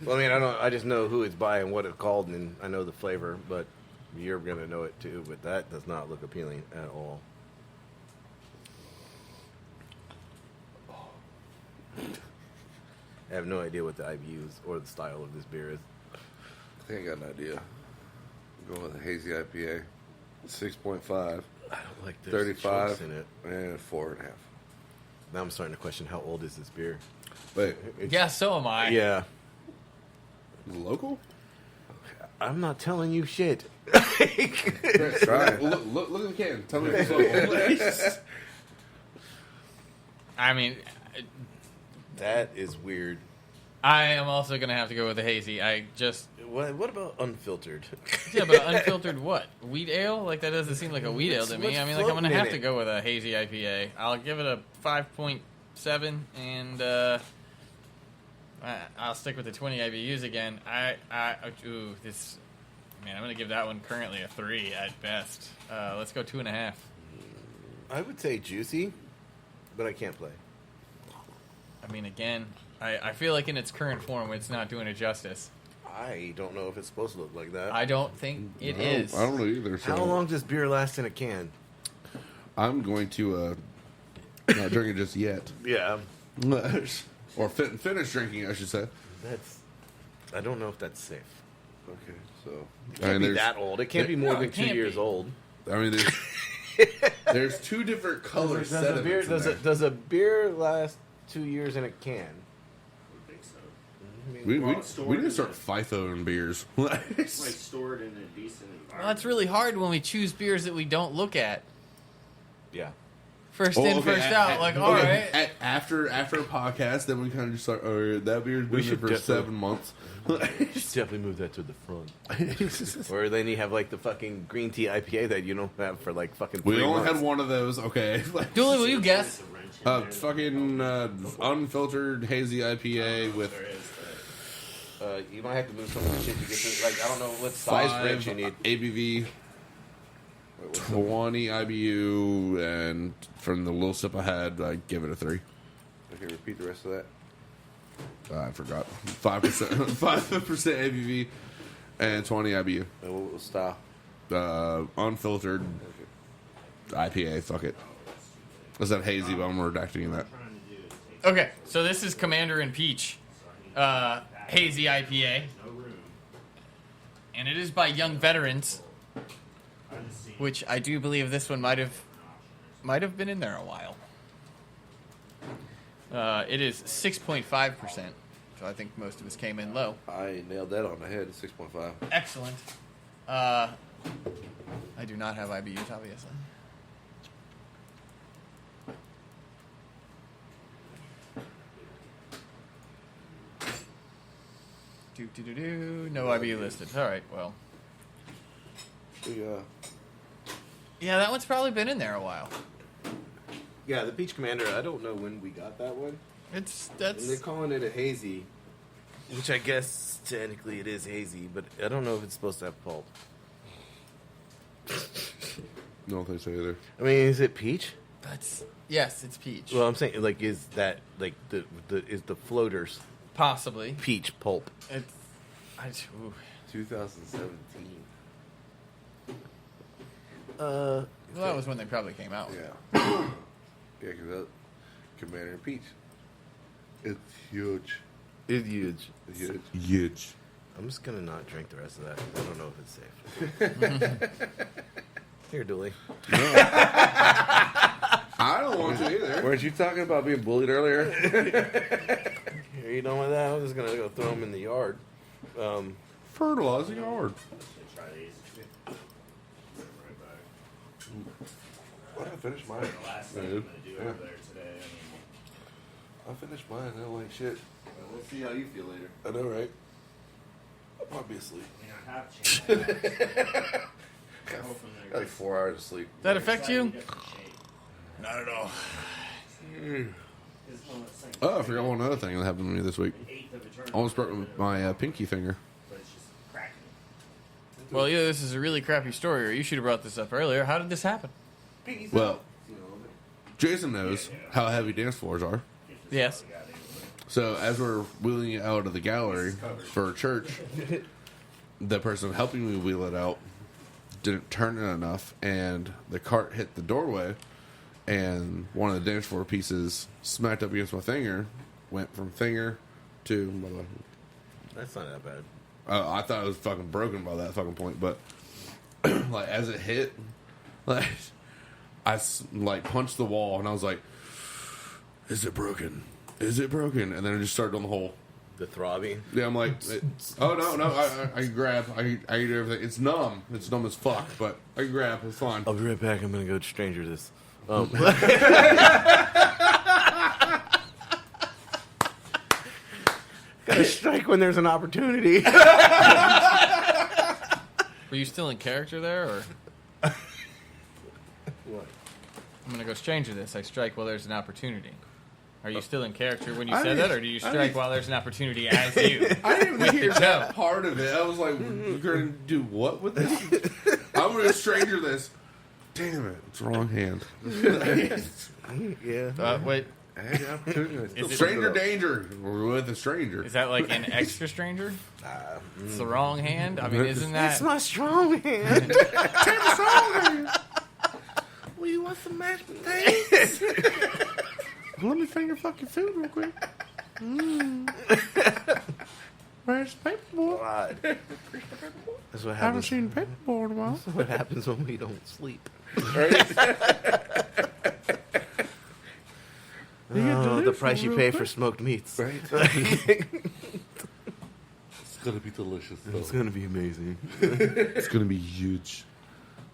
Well, I mean, I just know who it's by and what it's called, and I know the flavor, but you're going to know it too. But that does not look appealing at all. I have no idea what the IBUs or the style of this beer is. I think I got an idea. I'm going with a hazy IPA. 6.5, I don't like this 35, chunks in it. and 4.5. Now I'm starting to question how old is this beer. Wait, It's- Yeah, so am I. Yeah. Is it local? I'm not telling you shit. try it. Look at the can. Tell me if it's local. I mean, That is weird. I am also going to have to go with the hazy. What about unfiltered? Yeah, but unfiltered what? Wheat ale? Like, that doesn't seem like a wheat ale to me. What's I mean, like, I'm going to floating in have to it? go with a hazy IPA. I'll give it a 5.7, and I'll stick with the 20 IBUs again. Man, I'm going to give that one currently a 3 at best. Let's go 2.5. I would say juicy, but I can't play. I mean, again, I feel like in its current form, it's not doing it justice. I don't know if it's supposed to look like that. I don't think it is. I don't know either. So How long does beer last in a can? I'm going to not drink it just yet. Yeah. Or finish drinking, I should say. That's I don't know if that's safe. Okay, so It can't be that old. It can't be more No, than it 2 can't years be. old. I mean, there's two different color Does a sediments beer in there. does a beer last 2 years in a can? I think so. We Well, need stored to in start a- FIFOing beers. It's like stored in a decent environment. Well, it's really hard when we choose beers that we don't look at. Yeah. First in, first out. Like, all right. After a podcast, then we kind of just start. Oh, that beer's been there should for definitely- 7 months. You should definitely move that to the front. Or then you have like the fucking green tea IPA that you don't have for like fucking 3 We only months. had one of those. Okay. Dooley, will you guess? There's a wrench in there. Fucking unfiltered hazy IPA with There is that. You might have to move some of the shit to get to, like, I don't know what size 5 wrench you need. ABV, 20 IBU, and from the little sip I had, I give it a 3. okay, repeat the rest of that. I forgot. 5% 5% ABV and 20 IBU. And what was style? Unfiltered IPA. Fuck it. Is that hazy? But I'm redacting that. Trying to do is take Okay, so this is Commander and Peach, hazy IPA, no room. and it is by Young Veterans, I just see which I do believe this one might have been in there a while. It is 6.5%, so I think most of us came in low. I nailed that on the head. 6.5. Excellent. I do not have IBUs, obviously. No IBU listed. All right, well. Yeah, that one's probably been in there a while. Yeah, the Peach Commander, I don't know when we got that one. And they're That's calling it a hazy, which I guess technically it is hazy, but I don't know if it's supposed to have pulp. No, think so either. I mean, is it peach? yes, it's peach. Well, I'm saying, like, is that, like, is the floaters Possibly. peach pulp? It's 2017. well, that was when they probably came out. Yeah. Yeah, because that Commander and Peach. It's huge. It's huge. It's huge. Huge. I'm just gonna not drink the rest of that. I don't know if it's safe. Here, Dooley. I don't want to either. Weren't you talking about being bullied earlier? Here, you done with that? I'm just gonna go throw them in the yard. Fertilizing hard. I'm just gonna try these. Right back. Well, I finished mine. The last thing I'm gonna do over there today. I finished mine. I don't like shit. We'll see how you feel later. I know, right? I'll probably be asleep. I have changed. Got like 4 hours of sleep. That affect you? Not at all. Oh, I forgot one other thing that happened to me this week. Almost broke my pinky finger. Well, either this is a really crappy story, or you should have brought this up earlier. How did this happen? Well, Jason knows how heavy dance floors are. Yes. So as we're wheeling it out of the gallery for church, the person helping me wheel it out didn't turn it enough, and the cart hit the doorway, and one of the dance floor pieces smacked up against my finger, went from finger to... That's not that bad. I thought it was fucking broken by that fucking point, but like as it hit, like I like punched the wall, and I was like, "Is it broken? Is it broken?" And then I just started on the hole. The throbbing. Yeah, I'm like, "Oh no, I can grab, I can do everything. It's numb as fuck, but I can grab. It's fine." I'll be right back. I'm gonna go stranger this. Gotta strike when there's an opportunity. Were you still in character there, or? What? I'm gonna go stranger this. I strike while there's an opportunity. Are you still in character when you I said didn't- that, or do you I strike didn't- while there's an opportunity as you? I didn't even hear the that toe. part of it. I was like, "You're gonna do what with this?" I'm gonna stranger this. Damn it! It's the wrong hand. Yeah. Wait, I had the opportunity. I still Is it- Stranger danger. We're with a stranger. is that like an extra stranger? It's the wrong hand. I mean, isn't that? It's my strong hand. Well, you want some mashed potatoes? Let me finger fuck your food real quick. Where's the paperboard? God. That's what I haven't happens. seen paperboard in a while. That's what happens when we don't sleep. Oh, the price you pay for smoked meats. Right? It's gonna be delicious. It's gonna be amazing. It's gonna be huge.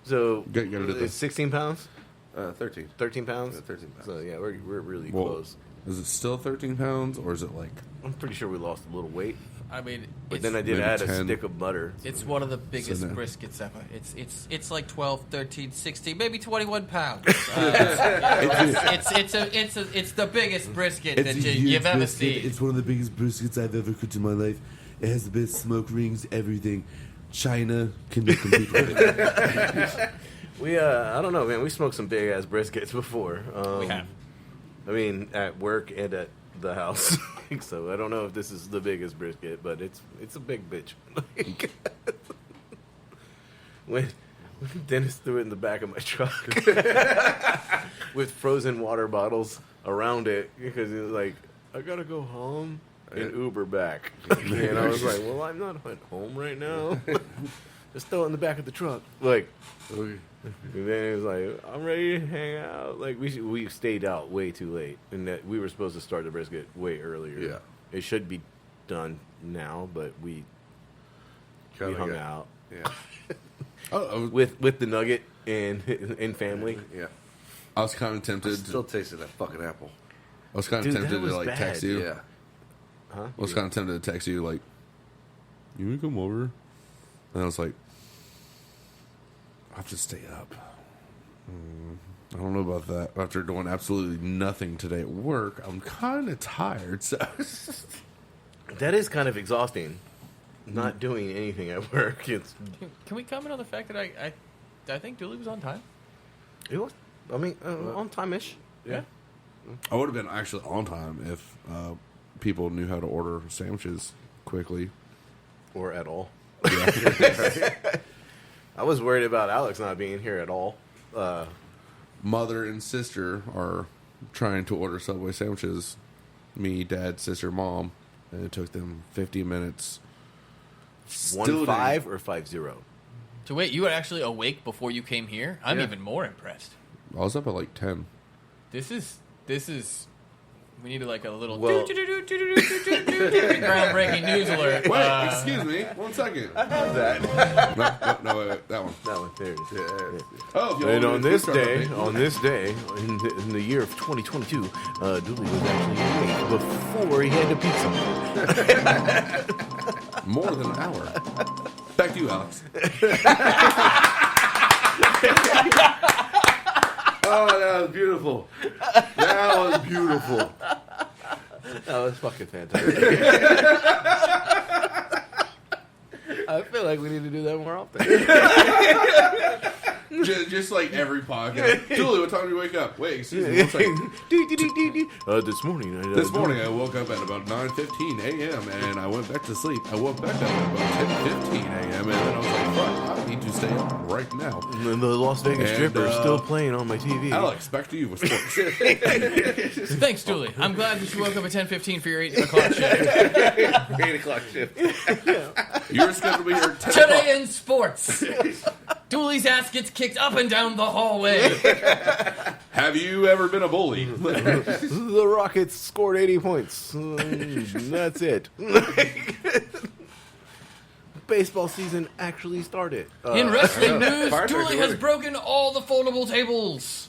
So Gotta do it's this. 16 pounds, 13. 13 pounds. Yeah, 13 pounds. So yeah, we're really Well, close. Is it still 13 pounds, or is it like... I'm pretty sure we lost a little weight, I mean, but it's, then I did maybe add a 10. stick of butter. it's one of the biggest So now- briskets ever. It's like 12, 13, 16, maybe 21 pounds. It's the biggest brisket that you've ever seen. It's one of the biggest briskets I've ever cooked in my life. It has the best smoke rings, everything. China can compete with it. We I don't know, man. We smoked some big ass briskets before. We have. I mean, at work and at the house. So I don't know if this is the biggest brisket, but it's a big bitch. when Dennis threw it in the back of my truck with frozen water bottles around it because he was like, I gotta go home and Uber back. And I was like, well, I'm not at home right now. Just throw it in the back of the truck. Like, and then he was like, I'm ready to hang out. Like, we stayed out way too late. And that we were supposed to start the brisket way earlier. Yeah. It should be done now, but we Kinda hung got- out Yeah. Oh, with the nugget and family. Yeah. I was kind of I tempted. still tasted that fucking apple. I was kind of Dude, tempted that was to like bad. text you. Yeah. Huh? I was kind of tempted to text you like, "You want to come over?" And I was like, "I have to stay up." I don't know about that. After doing absolutely nothing today at work, I'm kind of tired. So That is kind of exhausting. Not doing anything at work. Can we comment on the fact that I think Dooley was on time? It was, I mean, on time-ish. Yeah. I would have been actually on time if people knew how to order sandwiches quickly. Or at all. Yeah. I was worried about Alex not being here at all. Mother and sister are trying to order Subway sandwiches. Me, dad, sister, mom, and it took them 50 minutes. 1-5 or 5-0? So wait, you were actually awake before you came here? I'm Yeah. even more impressed. I was up at like 10. This is. We needed like a little Well- groundbreaking news alert. Wait, excuse me. 1 second. I have that. No, wait, that one. That one, there it is. Yeah. Oh, if you And want on me to this start day, update. in the year of 2022, Dooley was actually awake before he had the pizza. More than an hour. Back to you, Alex. Oh, that was beautiful. That was beautiful. That was fucking fantastic. I feel like we need to do that more often. Just like every podcast. Julie, what time did you wake up? Wait, excuse me. 1 second. This morning. This morning I woke up at about 9:15 a.m. and I went back to sleep. I woke back up at about 10:15 a.m. and then I was like, fuck, I need to stay up right now. And the Las Vegas And, Stripper is still playing on my TV. Alex, back to you with sports. Thanks, Dooley. I'm glad that you woke up at 10:15 for your 8 o'clock shift. 8 o'clock shift. You're scheduled to be here at 10 Today o'clock. in sports, Dooley's ass gets kicked up and down the hallway. Have you ever been a bully? The Rockets scored 80 points. That's it. Baseball season actually started. In wrestling news, Fire trucks Dooley are has ready. broken all the foldable tables.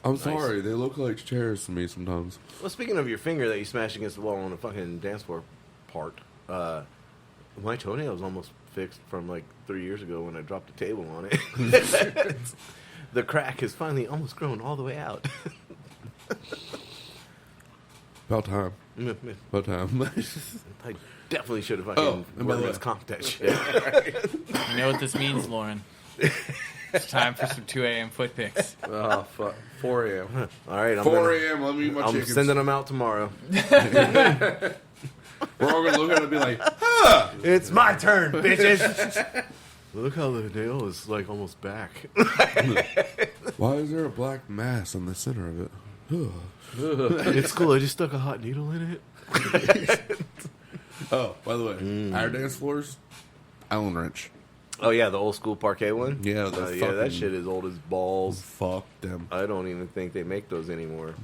I'm sorry, they look like chairs to me sometimes. Well, speaking of your finger that you smashed against the wall on a fucking dance floor part, my toenail's almost fixed from like 3 years ago when I dropped a table on it. The crack has finally almost grown all the way out. About time. About time. I definitely should have Oh, fucking and by the workman's way- comp that shit. You know what this means, Lauren? It's time for some 2 a.m. foot picks. Oh, fuck. 4 a.m. All right, 4 a.m. Let me eat my I'm chickens. sending them out tomorrow. We're all gonna look at it and be like, It's my turn, bitches. Look how the nail is like almost back. why is there a black mass in the center of it? It's cool. I just stuck a hot needle in it. Oh, by the way, our dance floors, Allen wrench. Oh yeah, the old school parquet one. Yeah, yeah, that fucking- shit is old as balls. Fuck them. I don't even think they make those anymore.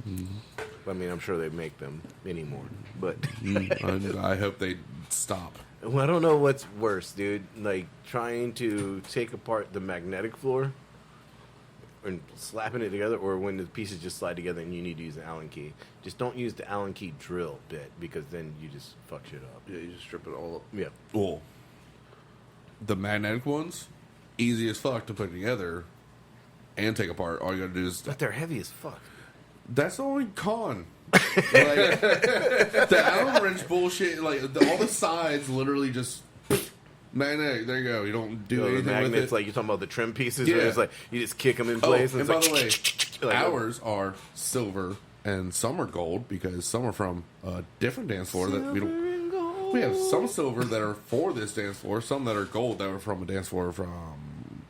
I mean, I'm sure they make them anymore, but I hope they stop. well, I don't know what's worse, dude. Like trying to take apart the magnetic floor and slapping it together, or when the pieces just slide together and you need to use an Allen key. Just don't use the Allen key drill bit because then you just fuck shit up. Yeah, you just strip it all up. Yeah. Well, the magnetic ones, easy as fuck to put together and take apart. All you gotta do is But they're heavy as fuck. that's the only con. Like, the Allen wrench bullshit, like all the sides literally just magnetic. There you go. You don't do The anything magnets, with it. like you're talking about the trim pieces, Yeah. where it's like you just kick them in Oh, place. and it's by like, the way, like, ours are silver and some are gold because some are from a different dance floor that we don't. We have some silver that are for this dance floor, some that are gold that were from a dance floor from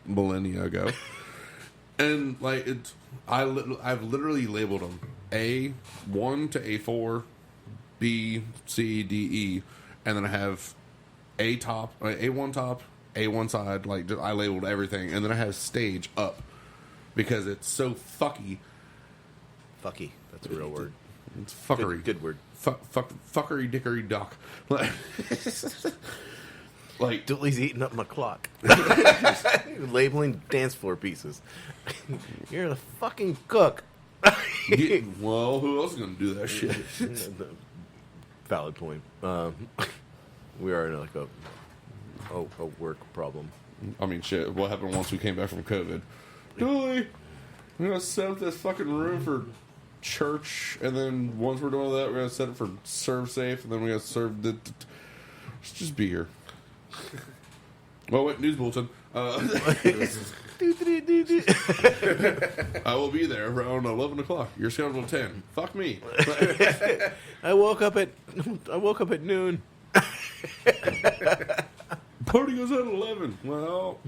millennia ago. And like it's, I've literally labeled them A1 to A4, B, C, D, E, and then I have A top, A1 top, A1 side. Like I labeled everything, and then I have stage up because it's so fucky. fucky. That's a real word. It's fuckery. Good word. Fuckery dickery duck. Like Dooley's eating up my clock. Labeling dance floor pieces. You're the fucking cook. well, who else is gonna do that shit? Valid point. We are in like a work problem. I mean, shit. What happened once we came back from COVID? Dooley, we're gonna set up this fucking room for church, and then once we're done with that, we're gonna set it for serve safe, and then we gotta serve the. Let's just be here. Well, wait, news bulletin. I will be there around 11 o'clock. You're scheduled at 10. Fuck me. I woke up at noon. Party goes at 11. Well,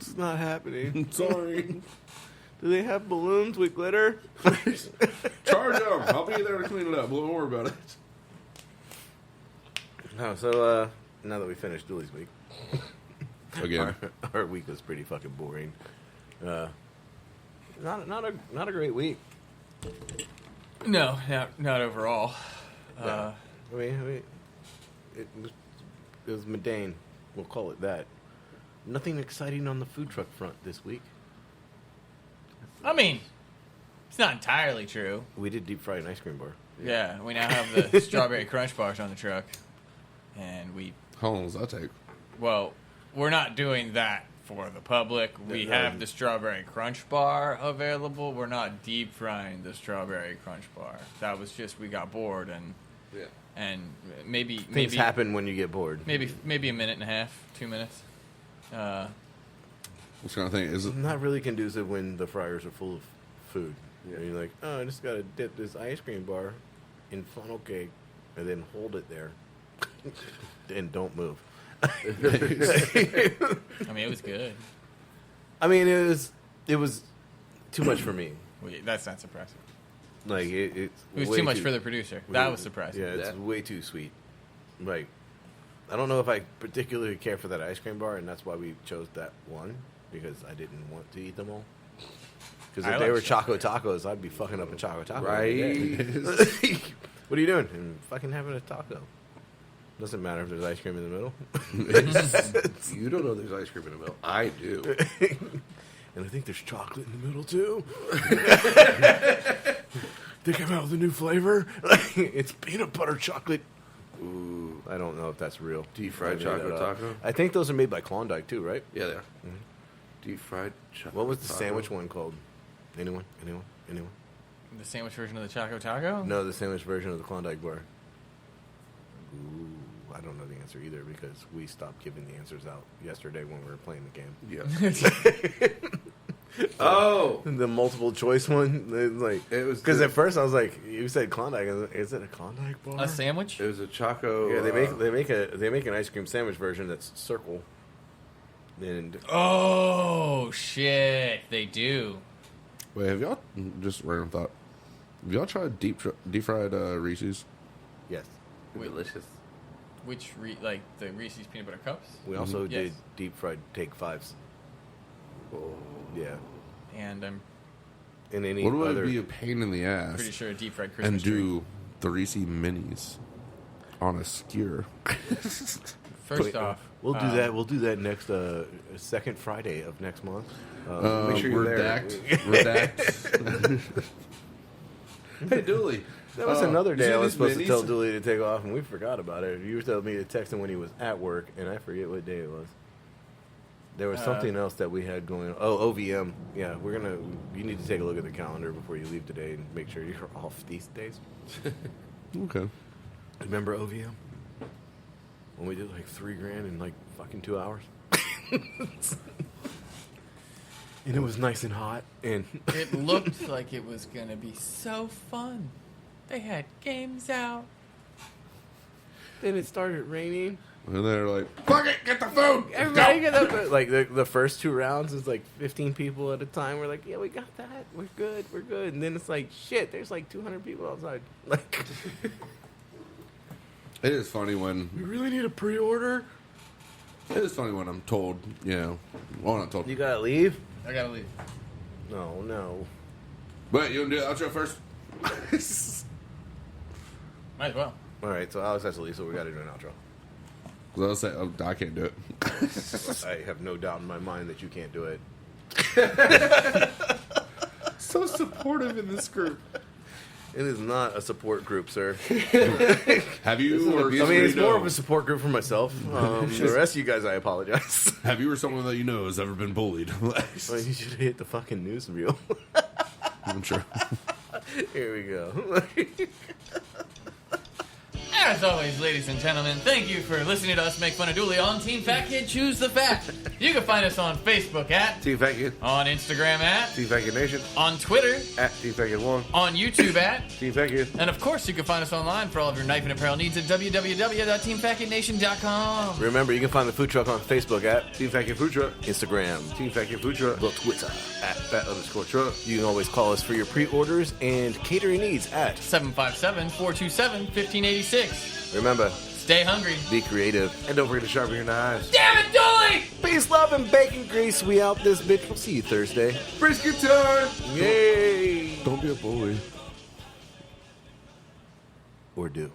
It's not happening. sorry. Do they have balloons with glitter? Charge them. I'll be there to clean it up. Don't worry about it. No, so now that we finished Dooley's week, Again. our week was pretty fucking boring. Not a great week. No, not overall. I mean, it was mundane. We'll call it that. Nothing exciting on the food truck front this week. I mean, it's not entirely true. We did deep fried an ice cream bar. Yeah, we now have the strawberry crunch bars on the truck, and How long does that take? well, we're not doing that for the public. We No. have the strawberry crunch bar available. We're not deep frying the strawberry crunch bar. That was just we got bored Yeah. and maybe Things happen when you get bored. maybe a minute and a half, 2 minutes. What kind of thing is it? Not really conducive when the fryers are full of food. You know, you're like, oh, I just gotta dip this ice cream bar in funnel cake and then hold it there and don't move. I mean, it was good. I mean, it was too much for me. That's not surprising. Like it's It was way too much for the producer. That was surprising. Yeah, it's Yeah. way too sweet. Like, I don't know if I particularly care for that ice cream bar, and that's why we chose that one because I didn't want to eat them all. Because if I they like were Choco strawberry. Tacos, I'd be fucking up a Choco Taco. Right. every day. What are you doing? I'm fucking having a taco. Doesn't matter if there's ice cream in the middle. You don't know there's ice cream in the middle. I do. And I think there's chocolate in the middle too. They came out with a new flavor. It's peanut butter chocolate. Ooh, I don't know if that's real. Deep fried I made chocolate that up. taco? I think those are made by Klondike too, right? Yeah, they are. Deep fried chocolate. What was the taco. sandwich one called? Anyone? The sandwich version of the Choco Taco? No, the sandwich version of the Klondike bar. Ooh, I don't know the answer either because we stopped giving the answers out yesterday when we were playing the game. Yeah. Oh, The multiple choice one, like It was because the- at first I was like, you said Klondike. I was like, is it a Klondike bar? A sandwich? it was a choco. Yeah, they make an ice cream sandwich version that's circle. And Oh shit! They do. Wait, have y'all just random thought? Have y'all tried deep fried Reese's? yes, delicious. which the Reese's peanut butter cups. We also Yes. did deep fried take fives. Yeah. And I'm And any What would other. be a pain in the ass pretty sure a deep fried Christmas and tree. do the Reese minis on a skewer? First off, We'll do that. We'll do that next second Friday of next month. Make sure you're Redact. Hey, Dooley. That was another day I was supposed to minis? tell Dooley to take off, and we forgot about it. You were telling me to text him when he was at work, and I forget what day it was. There was something else that we had going on. Oh, OVM. Yeah, you need to take a look at the calendar before you leave today and make sure you're off these days. Okay. Remember OVM? When we did like $3,000 in like fucking 2 hours? And it was nice and hot, and it looked like it was gonna be so fun. They had games out. then it started raining. And they're like, fuck it, get the food. Everybody get up. Like the first 2 rounds is like 15 people at a time. We're like, yeah, we got that. We're good. And then it's like, shit, there's like 200 people outside. Like, It is funny when we really need a pre-order. I'm told, well, not told. You gotta leave? I gotta leave. No. Wait, you want to do the outro first? Might as well. All right, so Alex has to leave, so we gotta do an outro. Because I'll say, I can't do it. I have no doubt in my mind that you can't do it. So supportive in this group. It is not a support group, sir. Have you? Or I mean, it's more of a support group for myself. The rest of you guys, I apologize. Have you or someone that you know has ever been bullied? Well, you should hit the fucking news reel. I'm sure. Here we go. As always, ladies and gentlemen, thank you for listening to us make fun of Dooley on Team Fat Kid Choose the Fact. You can find us on Facebook at, Team Fat Kid. on Instagram at, Team Fat Kid Nation. on Twitter, At Team Fat Kid 1. on YouTube at, Team Fat Kid. and of course you can find us online for all of your knife and apparel needs at www.teamfatkidnation.com. Remember, you can find the food truck on Facebook at Team Fat Kid Food Truck. Instagram, Team Fat Kid Food Truck. the Twitter. At Fat_Truck. You can always call us for your pre-orders and catering needs at. 757-427-1586. Remember, Stay hungry. be creative. And don't forget to sharpen your knives. Damn it, Dooley! Peace, love, and bacon grease. We out this bitch. We'll see you Thursday. Brisket time! Yay! Don't be a bully. Or do.